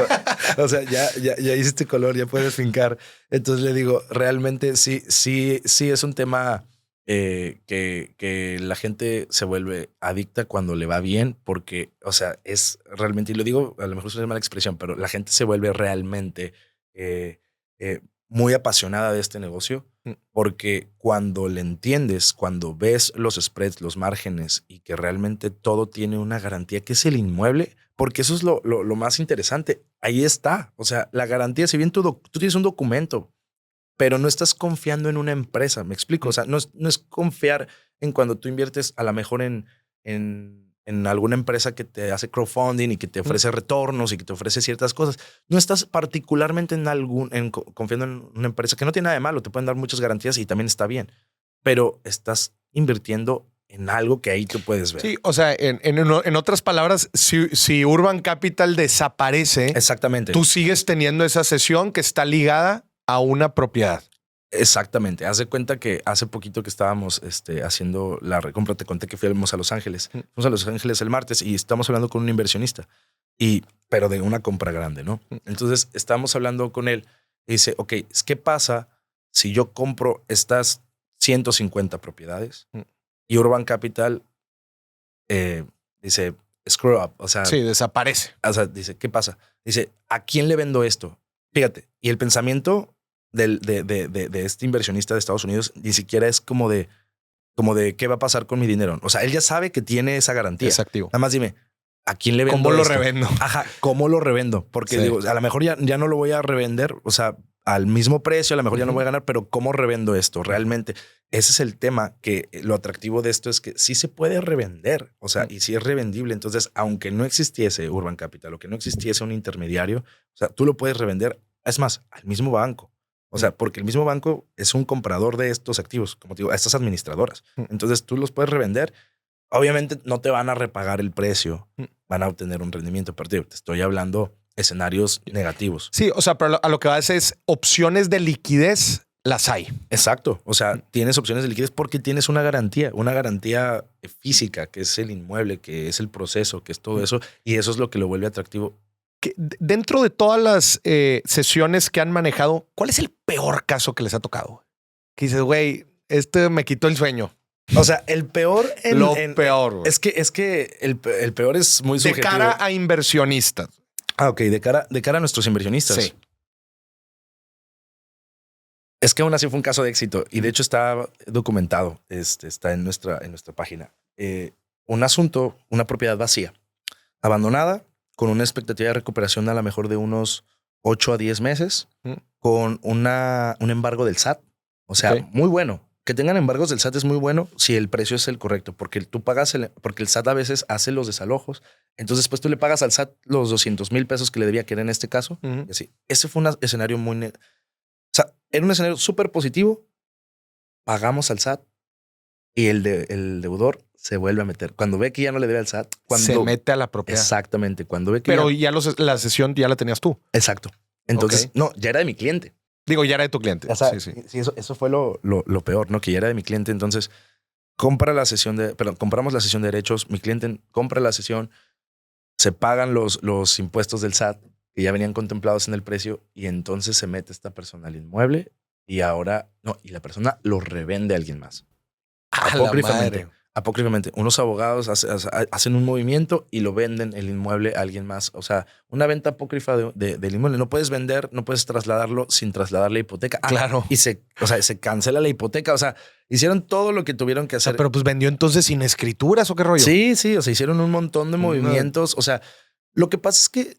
o sea, ya hiciste color, ya puedes fincar. Entonces le digo, realmente sí es un tema que la gente se vuelve adicta cuando le va bien porque, o sea, es realmente, y lo digo, a lo mejor es una mala expresión, pero la gente se vuelve realmente muy apasionada de este negocio porque cuando le entiendes, cuando ves los spreads, los márgenes y que realmente todo tiene una garantía que es el inmueble, porque eso es lo más interesante. Ahí está. O sea, la garantía, si bien tú tienes un documento, pero no estás confiando en una empresa. ¿Me explico? O sea, no es confiar en cuando tú inviertes a lo mejor en alguna empresa que te hace crowdfunding y que te ofrece retornos y que te ofrece ciertas cosas. No estás particularmente confiando en una empresa que no tiene nada de malo. Te pueden dar muchas garantías y también está bien. Pero estás invirtiendo en algo que ahí tú puedes ver. Sí, o sea, en otras palabras, si Urban Capital desaparece, exactamente, tú sigues teniendo esa sesión que está ligada a una propiedad. Exactamente. Haz de cuenta que hace poquito que estábamos haciendo la recompra, te conté que fuimos a Los Ángeles. Fuimos a Los Ángeles el martes y estamos hablando con un inversionista, pero de una compra grande, ¿no? Entonces estamos hablando con él y dice, ok, ¿qué pasa si yo compro estas 150 propiedades y Urban Capital dice, screw up? O sea, sí, desaparece. O sea, dice, ¿qué pasa? Dice, ¿a quién le vendo esto? Fíjate, y el pensamiento de este inversionista de Estados Unidos ni siquiera es como de qué va a pasar con mi dinero. O sea, él ya sabe que tiene esa garantía. Exacto. Nada más dime, ¿a quién le vendo ¿Cómo esto? lo revendo? Ajá, ¿cómo lo revendo? Porque digo, a lo mejor ya no lo voy a revender, o sea, al mismo precio, a lo mejor ya no voy a ganar, pero ¿cómo revendo esto? Realmente, ese es el tema, que lo atractivo de esto es que sí se puede revender, o sea, y sí es revendible. Entonces, aunque no existiese Urban Capital o que no existiese un intermediario, o sea, tú lo puedes revender, es más, al mismo banco. O sea, porque el mismo banco es un comprador de estos activos, como te digo, a estas administradoras. Entonces tú los puedes revender. Obviamente no te van a repagar el precio, van a obtener un rendimiento. Pero te estoy hablando escenarios negativos. Sí, o sea, pero a lo que vas es opciones de liquidez, las hay. Exacto. O sea, tienes opciones de liquidez porque tienes una garantía física, que es el inmueble, que es el proceso, que es todo eso. Y eso es lo que lo vuelve atractivo. Dentro de todas las sesiones que han manejado, ¿cuál es el peor caso que les ha tocado? Que dices, güey, me quitó el sueño. O sea, el peor... peor. Güey. Es que el peor es muy subjetivo. De cara a inversionistas. Ok. De cara a nuestros inversionistas. Sí. Es que aún así fue un caso de éxito. Y de hecho está documentado. Está en nuestra página. Un asunto, una propiedad vacía, abandonada, con una expectativa de recuperación a lo mejor de unos 8 a 10 meses, con un embargo del SAT. O sea, muy bueno. Que tengan embargos del SAT es muy bueno si el precio es el correcto, porque tú pagas porque el SAT a veces hace los desalojos. Entonces, pues tú le pagas al SAT los 200,000 pesos que le debía, que era en este caso. Y así. Ese fue un escenario muy... O sea, era un escenario súper positivo. Pagamos al SAT y el deudor se vuelve a meter. Cuando ve que ya no le debe al SAT, se mete a la propiedad. Exactamente. Cuando ve que pero la sesión ya la tenías tú. Exacto. Entonces, no, ya era de mi cliente. Digo, ya era de tu cliente. O sea, sí, eso fue lo peor, ¿no? Que ya era de mi cliente. Entonces, compramos la sesión de derechos. Mi cliente compra la sesión, se pagan los impuestos del SAT que ya venían contemplados en el precio y entonces se mete esta persona al inmueble y ahora, y la persona lo revende a alguien más. Apócrifamente. Unos abogados hacen un movimiento y lo venden el inmueble a alguien más. O sea, una venta apócrifa del inmueble. No puedes vender, no puedes trasladarlo sin trasladar la hipoteca. Claro. Y se cancela la hipoteca. O sea, hicieron todo lo que tuvieron que hacer. Pero pues vendió entonces sin escrituras o qué rollo. Sí. O sea, hicieron un montón de movimientos. O sea, lo que pasa es que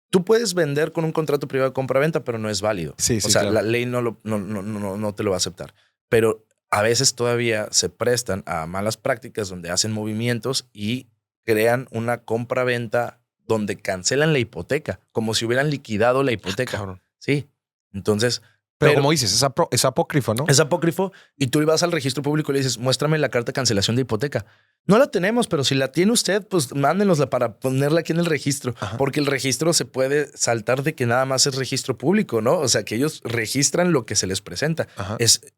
tú puedes vender con un contrato privado de compra-venta, pero no es válido. Sí, o sea, claro. La ley no te lo va a aceptar. Pero a veces todavía se prestan a malas prácticas donde hacen movimientos y crean una compra-venta donde cancelan la hipoteca, como si hubieran liquidado la hipoteca. Cabrón. Sí. Entonces... Pero como dices, es apócrifo, ¿no? Es apócrifo y tú vas al registro público y le dices, muéstrame la carta de cancelación de hipoteca. No la tenemos, pero si la tiene usted, pues mándenosla para ponerla aquí en el registro. Ajá. Porque el registro se puede saltar de que nada más es registro público, ¿no? O sea, que ellos registran lo que se les presenta.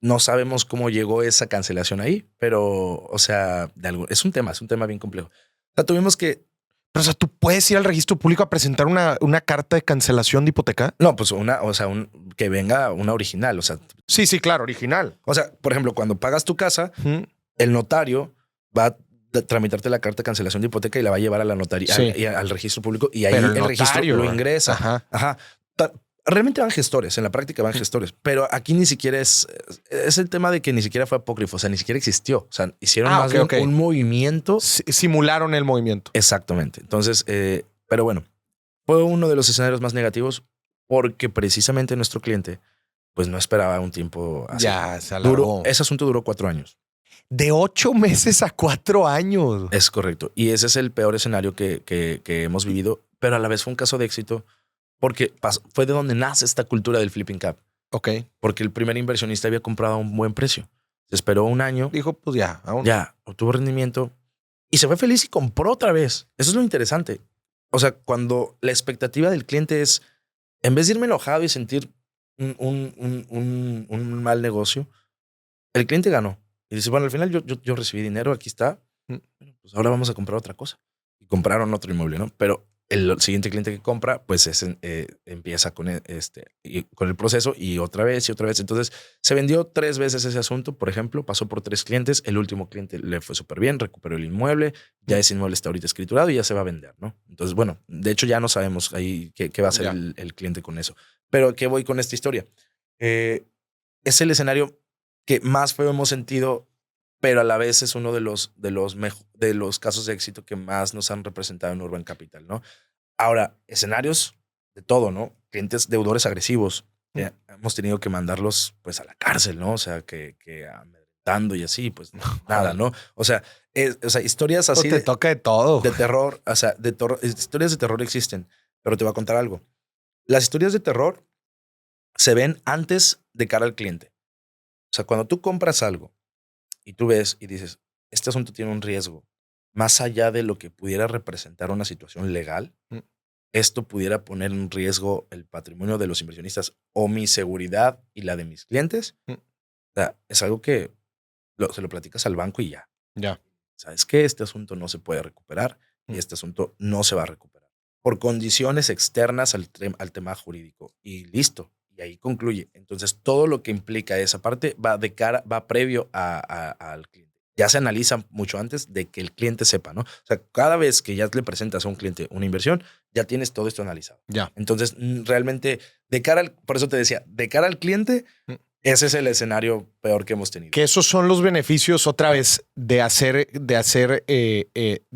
No sabemos cómo llegó esa cancelación ahí, pero, o sea, es un tema bien complejo. O sea, tuvimos que... Pero, o sea, ¿tú puedes ir al registro público a presentar una carta de cancelación de hipoteca? No, pues que venga una original, o sea. Sí, claro, original. O sea, por ejemplo, cuando pagas tu casa, el notario va a tramitarte la carta de cancelación de hipoteca y la va a llevar a la notaría y al registro público y ahí el registro lo ingresa. Ajá. Realmente van gestores, en la práctica van gestores, pero aquí ni siquiera es el tema de que ni siquiera fue apócrifo, o sea, ni siquiera existió. O sea, hicieron un movimiento. Simularon el movimiento. Exactamente. Entonces, pero bueno, fue uno de los escenarios más negativos porque precisamente nuestro cliente pues no esperaba un tiempo así. Ya, se alargó. Ese asunto duró 4 años. De 8 meses a 4 años. Es correcto. Y ese es el peor escenario que hemos vivido, pero a la vez fue un caso de éxito porque fue de donde nace esta cultura del flipping cap. Ok. Porque el primer inversionista había comprado a un buen precio. Se esperó 1 año. Dijo, pues ya. Ya, obtuvo rendimiento y se fue feliz y compró otra vez. Eso es lo interesante. O sea, cuando la expectativa del cliente es, en vez de irme enojado y sentir un mal negocio, el cliente ganó. Y dice, bueno, al final yo recibí dinero, aquí está. Pues ahora vamos a comprar otra cosa. Y compraron otro inmueble, ¿no? Pero el siguiente cliente que compra, pues empieza con el proceso y otra vez. Entonces, se vendió 3 veces ese asunto, por ejemplo, pasó por 3 clientes. El último cliente le fue súper bien, recuperó el inmueble. Ya ese inmueble está ahorita escriturado y ya se va a vender, ¿no? Entonces, bueno, de hecho ya no sabemos ahí qué va a hacer el cliente con eso. Pero ¿qué voy con esta historia? Es el escenario que más feo hemos sentido, pero a la vez es uno de los casos de éxito que más nos han representado en Urban Capital, ¿no? Ahora, escenarios de todo, ¿no? Clientes deudores agresivos. Hemos tenido que mandarlos pues a la cárcel, ¿no? O sea, que amedrentando y así, pues nada, ¿no? O sea, historias así. Te toca de todo. De terror, o sea, historias de terror existen, pero te voy a contar algo. Las historias de terror se ven antes de cara al cliente. O sea, cuando tú compras algo y tú ves y dices, este asunto tiene un riesgo, más allá de lo que pudiera representar una situación legal, esto pudiera poner en riesgo el patrimonio de los inversionistas o mi seguridad y la de mis clientes. O sea, es algo que se lo platicas al banco y ya. Ya. ¿Sabes qué? Este asunto no se puede recuperar y este asunto no se va a recuperar por condiciones externas al tema jurídico. Y listo. Y ahí concluye. Entonces, todo lo que implica esa parte va previo al cliente. Ya se analiza mucho antes de que el cliente sepa, ¿no? O sea, cada vez que ya le presentas a un cliente una inversión, ya tienes todo esto analizado. Ya. Entonces, realmente, por eso te decía, de cara al cliente, ese es el escenario peor que hemos tenido. Que esos son los beneficios, otra vez, de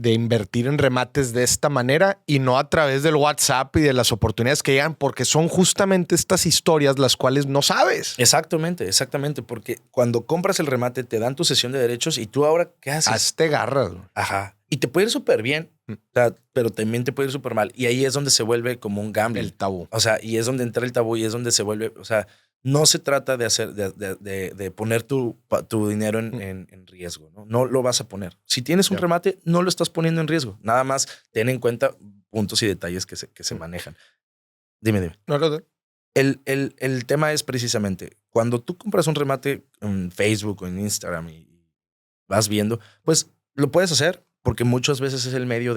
invertir en remates de esta manera y no a través del WhatsApp y de las oportunidades que llegan, porque son justamente estas historias las cuales no sabes. Exactamente, porque cuando compras el remate te dan tu cesión de derechos y tú ahora, ¿qué haces? Hazte garras. Ajá. Y te puede ir súper bien, o sea, pero también te puede ir súper mal. Y ahí es donde se vuelve como un gambling. El tabú. O sea, y es donde entra el tabú y es donde se vuelve, o sea, no se trata de poner tu dinero en riesgo, ¿no? No lo vas a poner. Si tienes un remate, no lo estás poniendo en riesgo. Nada más ten en cuenta puntos y detalles que se manejan. Dime. No. El tema es precisamente, cuando tú compras un remate en Facebook o en Instagram y vas viendo, pues lo puedes hacer porque muchas veces es el medio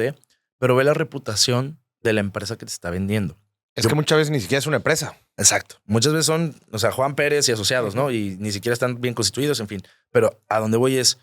pero ve la reputación de la empresa que te está vendiendo. Es que muchas veces ni siquiera es una empresa. Exacto. Muchas veces son, o sea, Juan Pérez y asociados, ¿no? Y ni siquiera están bien constituidos, en fin. Pero a donde voy es,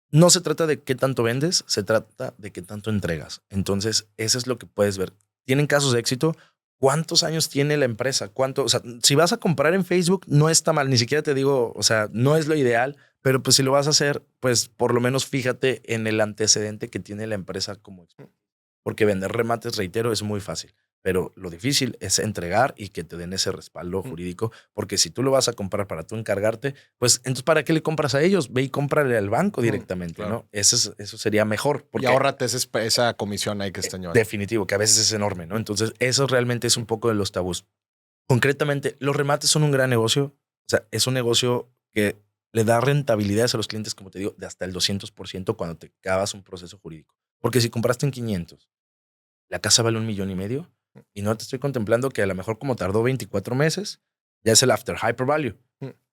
no se trata de qué tanto vendes, se trata de qué tanto entregas. Entonces, eso es lo que puedes ver. ¿Tienen casos de éxito? ¿Cuántos años tiene la empresa? O sea, si vas a comprar en Facebook, no está mal. Ni siquiera te digo, o sea, no es lo ideal, pero pues si lo vas a hacer, pues por lo menos fíjate en el antecedente que tiene la empresa como experto. Porque vender remates, reitero, es muy fácil. Pero lo difícil es entregar y que te den ese respaldo jurídico, porque si tú lo vas a comprar para tú encargarte, pues entonces ¿para qué le compras a ellos? Ve y cómprale al banco directamente, claro. ¿No? Eso sería mejor. Porque, y ahórrate esa comisión ahí que está en definitivo, que a veces es enorme, ¿no? Entonces eso realmente es un poco de los tabús. Concretamente, los remates son un gran negocio. O sea, es un negocio que le da rentabilidades a los clientes, como te digo, de hasta el 200% cuando te acabas un proceso jurídico. Porque si compraste en 500, la casa vale 1.5 millones y no te estoy contemplando que a lo mejor como tardó 24 meses, ya es el after hyper value,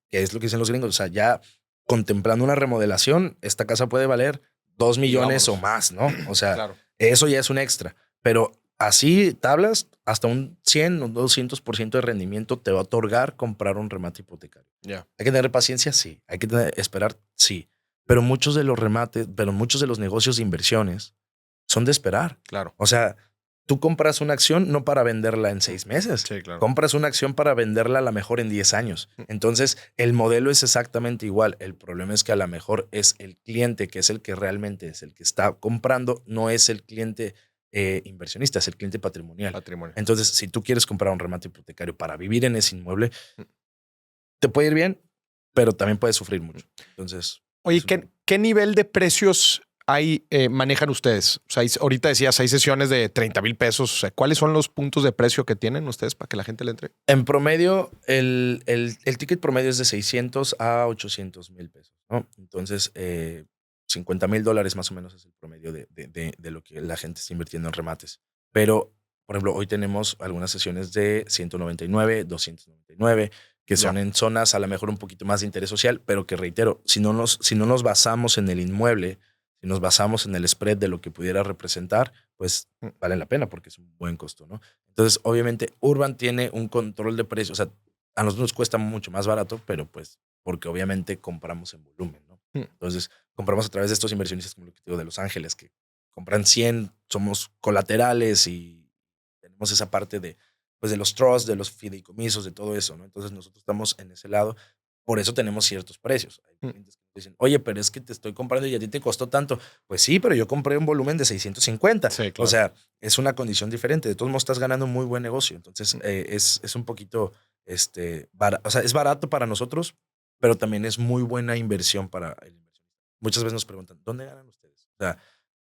que es lo que dicen los gringos. O sea, ya contemplando una remodelación, esta casa puede valer 2 millones o más, ¿no? O sea, claro. Eso ya es un extra. Pero así, tablas, hasta un 100 o 200% de rendimiento te va a otorgar comprar un remate hipotecario. Yeah. Hay que tener paciencia, sí. Hay que esperar, sí. Pero muchos de los negocios de inversiones son de esperar. Claro. O sea, tú compras una acción no para venderla en 6 meses. Sí, claro. Compras una acción para venderla a lo mejor en 10 años. Entonces, el modelo es exactamente igual. El problema es que a lo mejor es el cliente que es el que realmente es el que está comprando, no es el cliente inversionista, es el cliente patrimonial. Entonces, si tú quieres comprar un remate hipotecario para vivir en ese inmueble, te puede ir bien, pero también puedes sufrir mucho. Entonces, oye, ¿qué nivel de precios manejan ustedes? O sea, ahorita decías, hay sesiones de 30,000 pesos. O sea, ¿cuáles son los puntos de precio que tienen ustedes para que la gente le entre? En promedio, el ticket promedio es de 600 a 800,000 pesos, ¿no? Entonces, $50,000 más o menos es el promedio de lo que la gente está invirtiendo en remates. Pero, por ejemplo, hoy tenemos algunas sesiones de 199, 299, que son en zonas a lo mejor un poquito más de interés social, pero que reitero, si no nos basamos en el inmueble, si nos basamos en el spread de lo que pudiera representar, pues vale la pena porque es un buen costo, ¿no? Entonces, obviamente, Urban tiene un control de precios. O sea, a nosotros nos cuesta mucho más barato, pero pues porque obviamente compramos en volumen, ¿no? Entonces, compramos a través de estos inversionistas, como lo que te digo, de Los Ángeles, que compran 100, somos colaterales y tenemos esa parte de los trusts, de los fideicomisos, de todo eso, ¿no? Entonces, nosotros estamos en ese lado. Por eso tenemos ciertos precios. Hay clientes que dicen, oye, pero es que te estoy comprando y a ti te costó tanto. Pues sí, pero yo compré un volumen de 650. Sí, claro. O sea, es una condición diferente. De todos modos, estás ganando un muy buen negocio. Entonces, es un poquito, o sea, es barato para nosotros, pero también es muy buena inversión para el inversionista. Muchas veces nos preguntan, ¿dónde ganan ustedes? O sea,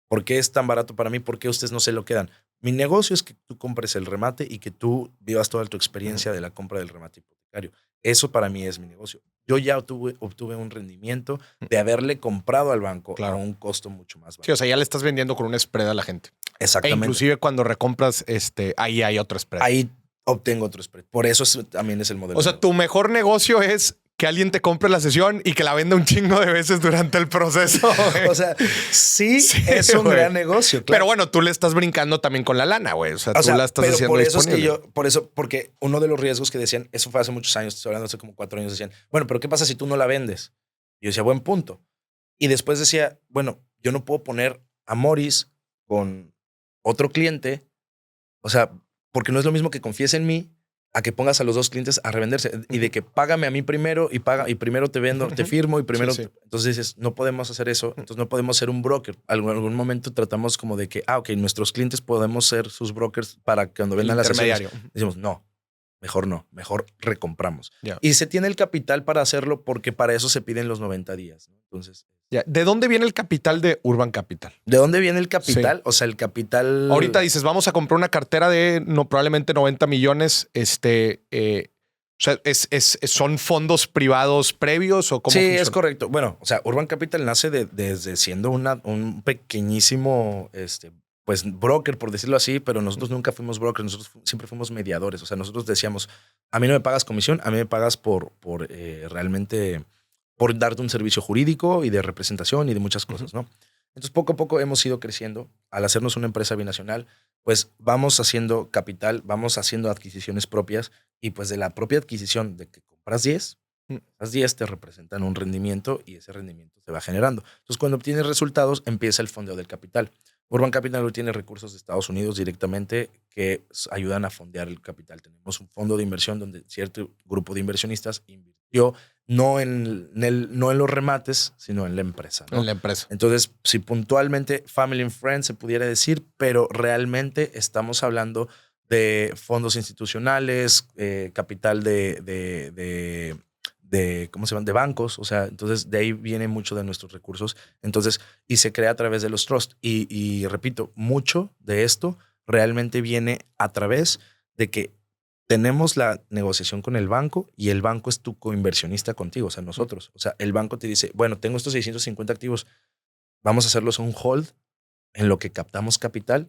¿por qué es tan barato para mí? ¿Por qué ustedes no se lo quedan? Mi negocio es que tú compres el remate y que tú vivas toda tu experiencia de la compra del remate. hipotecario. Eso para mí es mi negocio. Yo ya obtuve un rendimiento de haberle comprado al banco a un costo mucho más bajo. Sí, o sea, ya le estás vendiendo con un spread a la gente. Exactamente. E inclusive cuando recompras, ahí hay otro spread. Ahí obtengo otro spread. Por eso también es el modelo. O sea, tu mejor negocio es que alguien te compre la sesión y que la venda un chingo de veces durante el proceso. O sea, sí es un gran negocio. Claro. Pero bueno, tú le estás brincando también con la lana, güey. O sea, tú la estás haciendo por eso disponible. es que porque uno de los riesgos que decían, eso fue hace muchos años, estoy hablando hace como 4 años, decían, bueno, pero ¿qué pasa si tú no la vendes? Y yo decía, buen punto. Y después decía, bueno, yo no puedo poner a Morris con otro cliente, o sea, porque no es lo mismo que confíes en mí a que pongas a los dos clientes a revenderse y de que págame a mí primero y primero te vendo, te firmo y primero. Sí. Entonces dices, no podemos hacer eso. Entonces no podemos ser un broker. En algún momento tratamos como de que, ok, nuestros clientes podemos ser sus brokers para que cuando vendan las sesiones. Decimos, no, mejor recompramos. Yeah. Y se tiene el capital para hacerlo porque para eso se piden los 90 días. ¿No? Entonces, yeah. ¿De dónde viene el capital de Urban Capital? ¿De dónde viene el capital? Sí. O sea, el capital... Ahorita dices, vamos a comprar una cartera de probablemente 90 millones. O sea, ¿son fondos privados previos o cómo funciona? Es correcto. Bueno, o sea, Urban Capital nace desde siendo un pequeñísimo... pues broker, por decirlo así, pero nosotros nunca fuimos brokers, nosotros siempre fuimos mediadores. O sea, nosotros decíamos, a mí no me pagas comisión, a mí me pagas por realmente, por darte un servicio jurídico y de representación y de muchas cosas, ¿no? Entonces, poco a poco hemos ido creciendo. Al hacernos una empresa binacional, pues vamos haciendo capital, vamos haciendo adquisiciones propias y pues de la propia adquisición de que compras 10, las 10 te representan un rendimiento y ese rendimiento se va generando. Entonces, cuando obtienes resultados, empieza el fondeo del capital. Urban Capital tiene recursos de Estados Unidos directamente que ayudan a fondear el capital. Tenemos un fondo de inversión donde cierto grupo de inversionistas invirtió no en los remates, sino en la empresa, ¿no? En la empresa. Entonces, si puntualmente Family and Friends se pudiera decir, pero realmente estamos hablando de fondos institucionales, capital de ¿cómo se llaman? De bancos, o sea, entonces de ahí viene mucho de nuestros recursos, entonces, y se crea a través de los trusts, y repito, mucho de esto realmente viene a través de que tenemos la negociación con el banco y el banco es tu coinversionista contigo, o sea, nosotros, o sea, el banco te dice, bueno, tengo estos 650 activos, vamos a hacerlos un hold en lo que captamos capital.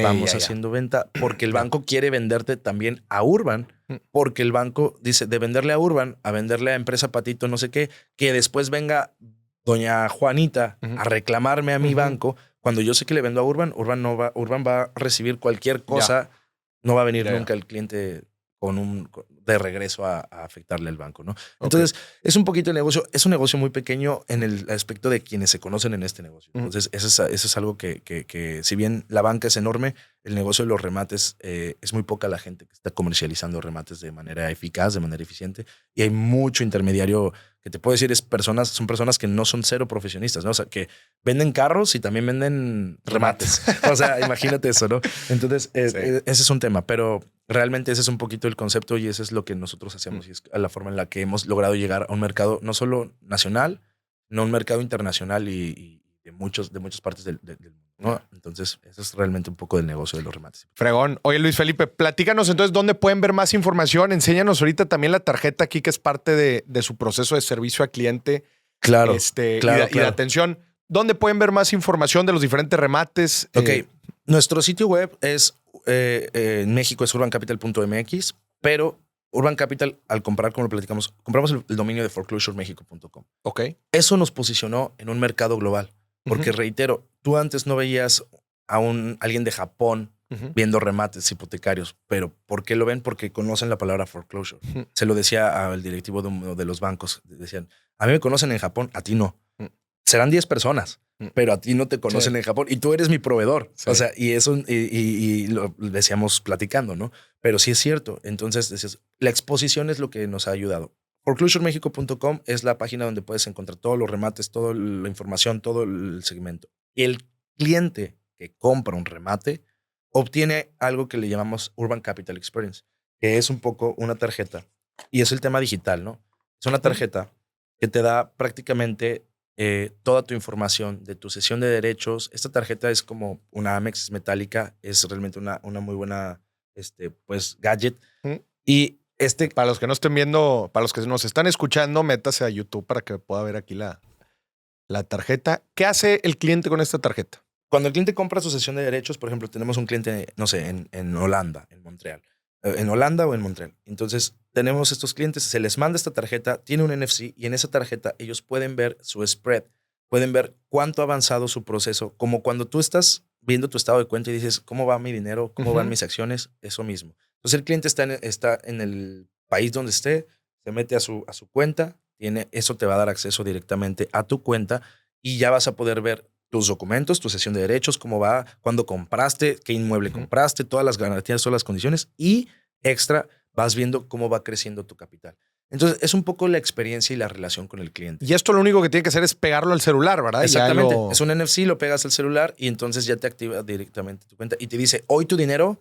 Vamos haciendo venta porque el banco quiere venderte también a Urban, porque el banco dice de venderle a Urban, a venderle a empresa Patito, no sé qué, que después venga doña Juanita a reclamarme a mi banco. Cuando yo sé que le vendo a Urban, Urban va a recibir cualquier cosa, no va a venir nunca el cliente de regreso a afectarle al banco, ¿no? Entonces, es un poquito de negocio. Es un negocio muy pequeño en el aspecto de quienes se conocen en este negocio. Entonces, eso es algo que si bien la banca es enorme, el negocio de los remates es muy poca la gente que está comercializando remates de manera eficaz, de manera eficiente. Y hay mucho intermediario que te puedo decir, son personas que no son cero profesionistas, ¿no? O sea, que venden carros y también venden remates. O sea, imagínate eso, ¿no? Entonces, ese es un tema, pero realmente ese es un poquito el concepto y ese es lo que nosotros hacemos y es la forma en la que hemos logrado llegar a un mercado no solo nacional, no un mercado internacional y de muchas partes del mundo, ¿no? Entonces, eso es realmente un poco del negocio de los remates. Fregón. Oye, Luis Felipe, platícanos entonces dónde pueden ver más información. Enséñanos ahorita también la tarjeta aquí que es parte de su proceso de servicio al cliente. Claro, y de atención. ¿Dónde pueden ver más información de los diferentes remates? Ok. Nuestro sitio web es en México es urbancapital.mx, pero Urban Capital, al comprar, como lo platicamos, compramos el dominio de foreclosuremexico.com. Ok. Eso nos posicionó en un mercado global. Porque, reitero, tú antes no veías a alguien de Japón viendo remates hipotecarios, pero ¿por qué lo ven? Porque conocen la palabra foreclosure. Se lo decía al directivo de uno de los bancos. Decían, a mí me conocen en Japón, a ti no. Serán 10 personas, pero a ti no te conocen en Japón y tú eres mi proveedor. O sea, y eso y lo decíamos platicando, ¿no? Pero sí es cierto. Entonces, decías, la exposición es lo que nos ha ayudado. Foreclosuremexico.com es la página donde puedes encontrar todos los remates, toda la información, todo el segmento. Y el cliente que compra un remate obtiene algo que le llamamos Urban Capital Experience, que es un poco una tarjeta. Y es el tema digital, ¿no? Es una tarjeta que te da prácticamente toda tu información de tu sesión de derechos. Esta tarjeta es como una Amex metálica, es realmente una muy buena pues, gadget. Y Para los que no estén viendo, para los que nos están escuchando, métase a YouTube para que pueda ver aquí la tarjeta. ¿Qué hace el cliente con esta tarjeta? Cuando el cliente compra su cesión de derechos, por ejemplo, tenemos un cliente, no sé, en Holanda, en Montreal. En Holanda o en Montreal. Entonces, tenemos estos clientes, se les manda esta tarjeta, tiene un NFC y en esa tarjeta ellos pueden ver su spread, pueden ver cuánto ha avanzado su proceso, como cuando tú estás viendo tu estado de cuenta y dices, ¿cómo va mi dinero? ¿Cómo van mis acciones? Eso mismo. Entonces, el cliente está en el país donde esté, se mete a su cuenta, eso te va a dar acceso directamente a tu cuenta y ya vas a poder ver tus documentos, tu cesión de derechos, cómo va, cuándo compraste, qué inmueble compraste, todas las garantías, todas las condiciones y extra vas viendo cómo va creciendo tu capital. Entonces, es un poco la experiencia y la relación con el cliente. Y esto lo único que tiene que hacer es pegarlo al celular, ¿verdad? Exactamente. Es un NFC, lo pegas al celular y entonces ya te activa directamente tu cuenta y te dice, hoy tu dinero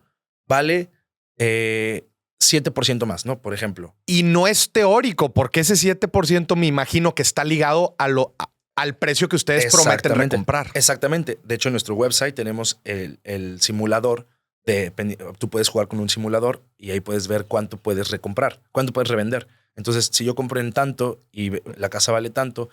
vale 7% más, ¿no? Por ejemplo. Y no es teórico, porque ese 7% me imagino que está ligado al precio que ustedes prometen recomprar. Exactamente. De hecho, en nuestro website tenemos el simulador. Tú puedes jugar con un simulador y ahí puedes ver cuánto puedes recomprar, cuánto puedes revender. Entonces, si yo compro en tanto y la casa vale tanto,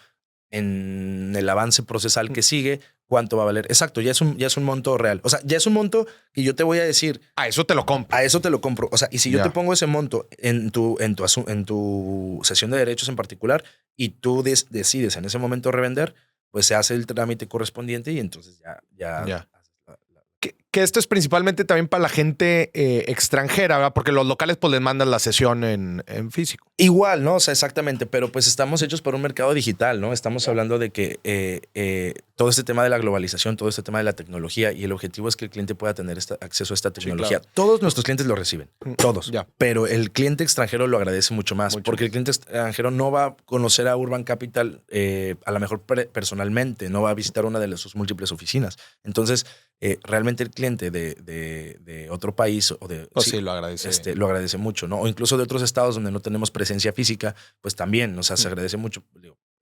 en el avance procesal que sigue, ¿cuánto va a valer? Exacto, ya es un monto real. O sea, ya es un monto que yo te voy a decir. A eso te lo compro. A eso te lo compro. O sea, y si yo te pongo ese monto en tu sesión de derechos en particular y tú decides en ese momento revender, pues se hace el trámite correspondiente y entonces ya. Que esto es principalmente también para la gente extranjera, ¿verdad? Porque los locales pues les mandan la sesión en físico. Igual, ¿no? O sea, exactamente, pero pues estamos hechos para un mercado digital, ¿no? Estamos hablando de que todo este tema de la globalización, todo este tema de la tecnología y el objetivo es que el cliente pueda tener acceso a esta tecnología. Sí, claro. Todos nuestros clientes lo reciben, todos. Pero el cliente extranjero lo agradece mucho más porque el cliente extranjero no va a conocer a Urban Capital a lo mejor personalmente, no va a visitar una de sus múltiples oficinas. Entonces, realmente el cliente de otro país lo agradece. Lo agradece mucho, ¿no? O incluso de otros estados donde no tenemos presencia física, pues también, o sea, se agradece mucho.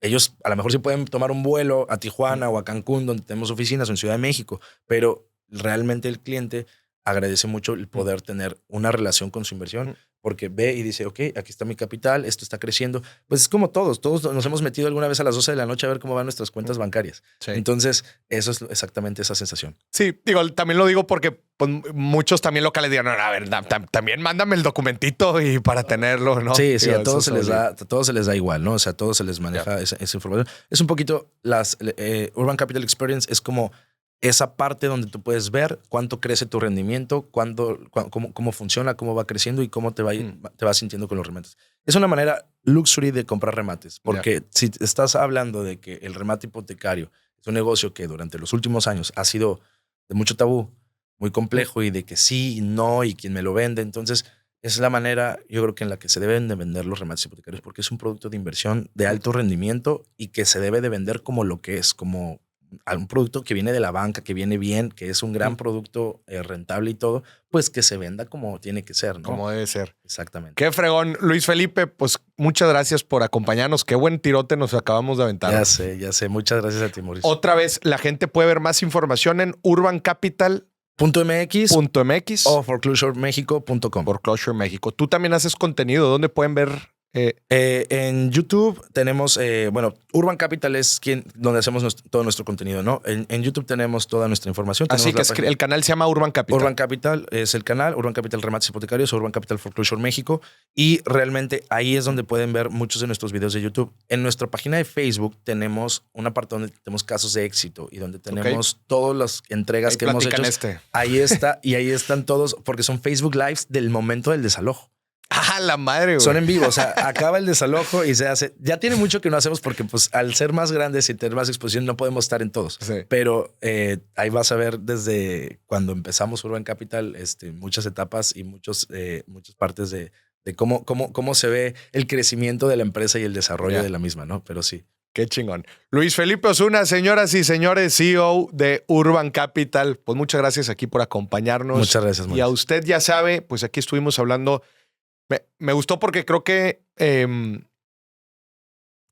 Ellos a lo mejor sí pueden tomar un vuelo a Tijuana o a Cancún, donde tenemos oficinas, o en Ciudad de México, pero realmente el cliente agradece mucho el poder tener una relación con su inversión, porque ve y dice, ok, aquí está mi capital, esto está creciendo. Pues es como todos nos hemos metido alguna vez a las 12 de la noche a ver cómo van nuestras cuentas bancarias. Sí. Entonces, eso es exactamente esa sensación. Sí, también lo digo porque pues, muchos también locales digan, no, a ver, también mándame el documentito y para tenerlo, ¿no? Sí, a todos se les da igual, ¿no? O sea, a todos se les maneja esa información. Es un poquito Urban Capital Experience es como esa parte donde tú puedes ver cuánto crece tu rendimiento, cómo funciona, cómo va creciendo y cómo te vas sintiendo con los remates. Es una manera luxury de comprar remates, porque si estás hablando de que el remate hipotecario es un negocio que durante los últimos años ha sido de mucho tabú, muy complejo y de que sí, no y quién me lo vende, entonces es la manera, yo creo que en la que se deben de vender los remates hipotecarios porque es un producto de inversión de alto rendimiento y que se debe de vender como lo que es, como un producto que viene de la banca, que viene bien, que es un gran producto rentable y todo, pues que se venda como tiene que ser, ¿no? Como debe ser. Exactamente. Qué fregón. Luis Felipe, pues muchas gracias por acompañarnos. Qué buen tirote nos acabamos de aventar. Ya sé. Muchas gracias a ti, Mauricio. Otra vez, la gente puede ver más información en urbancapital.mx o foreclosuremexico.com. Foreclosure México. Tú también haces contenido. ¿Dónde pueden ver? En YouTube tenemos, Urban Capital es donde hacemos todo nuestro contenido, ¿no? En YouTube tenemos toda nuestra información. Así que el canal se llama Urban Capital. Urban Capital es el canal, Urban Capital Remates Hipotecarios, Urban Capital Foreclosure México. Y realmente ahí es donde pueden ver muchos de nuestros videos de YouTube. En nuestra página de Facebook tenemos una parte donde tenemos casos de éxito y donde tenemos todas las entregas ahí que hemos hecho. Ahí está, y ahí están todos, porque son Facebook Lives del momento del desalojo. ¡Ah, la madre, güey! Son en vivo, o sea, acaba el desalojo y se hace. Ya tiene mucho que no hacemos porque, pues, al ser más grandes y tener más exposición, no podemos estar en todos. Sí. Pero ahí vas a ver desde cuando empezamos Urban Capital, muchas etapas y muchas partes de cómo se ve el crecimiento de la empresa y el desarrollo de la misma, ¿no? Pero sí. Qué chingón. Luis Felipe Osuna, señoras y señores, CEO de Urban Capital. Pues muchas gracias aquí por acompañarnos. Muchas gracias, Mauricio. Y a usted ya sabe, pues aquí estuvimos hablando. Me gustó porque creo que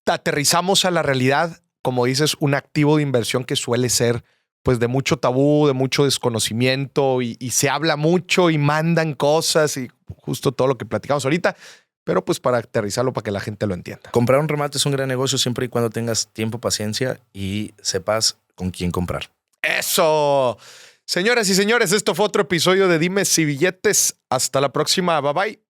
aterrizamos a la realidad, como dices, un activo de inversión que suele ser pues de mucho tabú, de mucho desconocimiento y se habla mucho y mandan cosas y justo todo lo que platicamos ahorita, pero pues para aterrizarlo para que la gente lo entienda. Comprar un remate es un gran negocio siempre y cuando tengas tiempo, paciencia y sepas con quién comprar. ¡Eso! Señoras y señores, esto fue otro episodio de Dimes y Billetes. Hasta la próxima. Bye bye.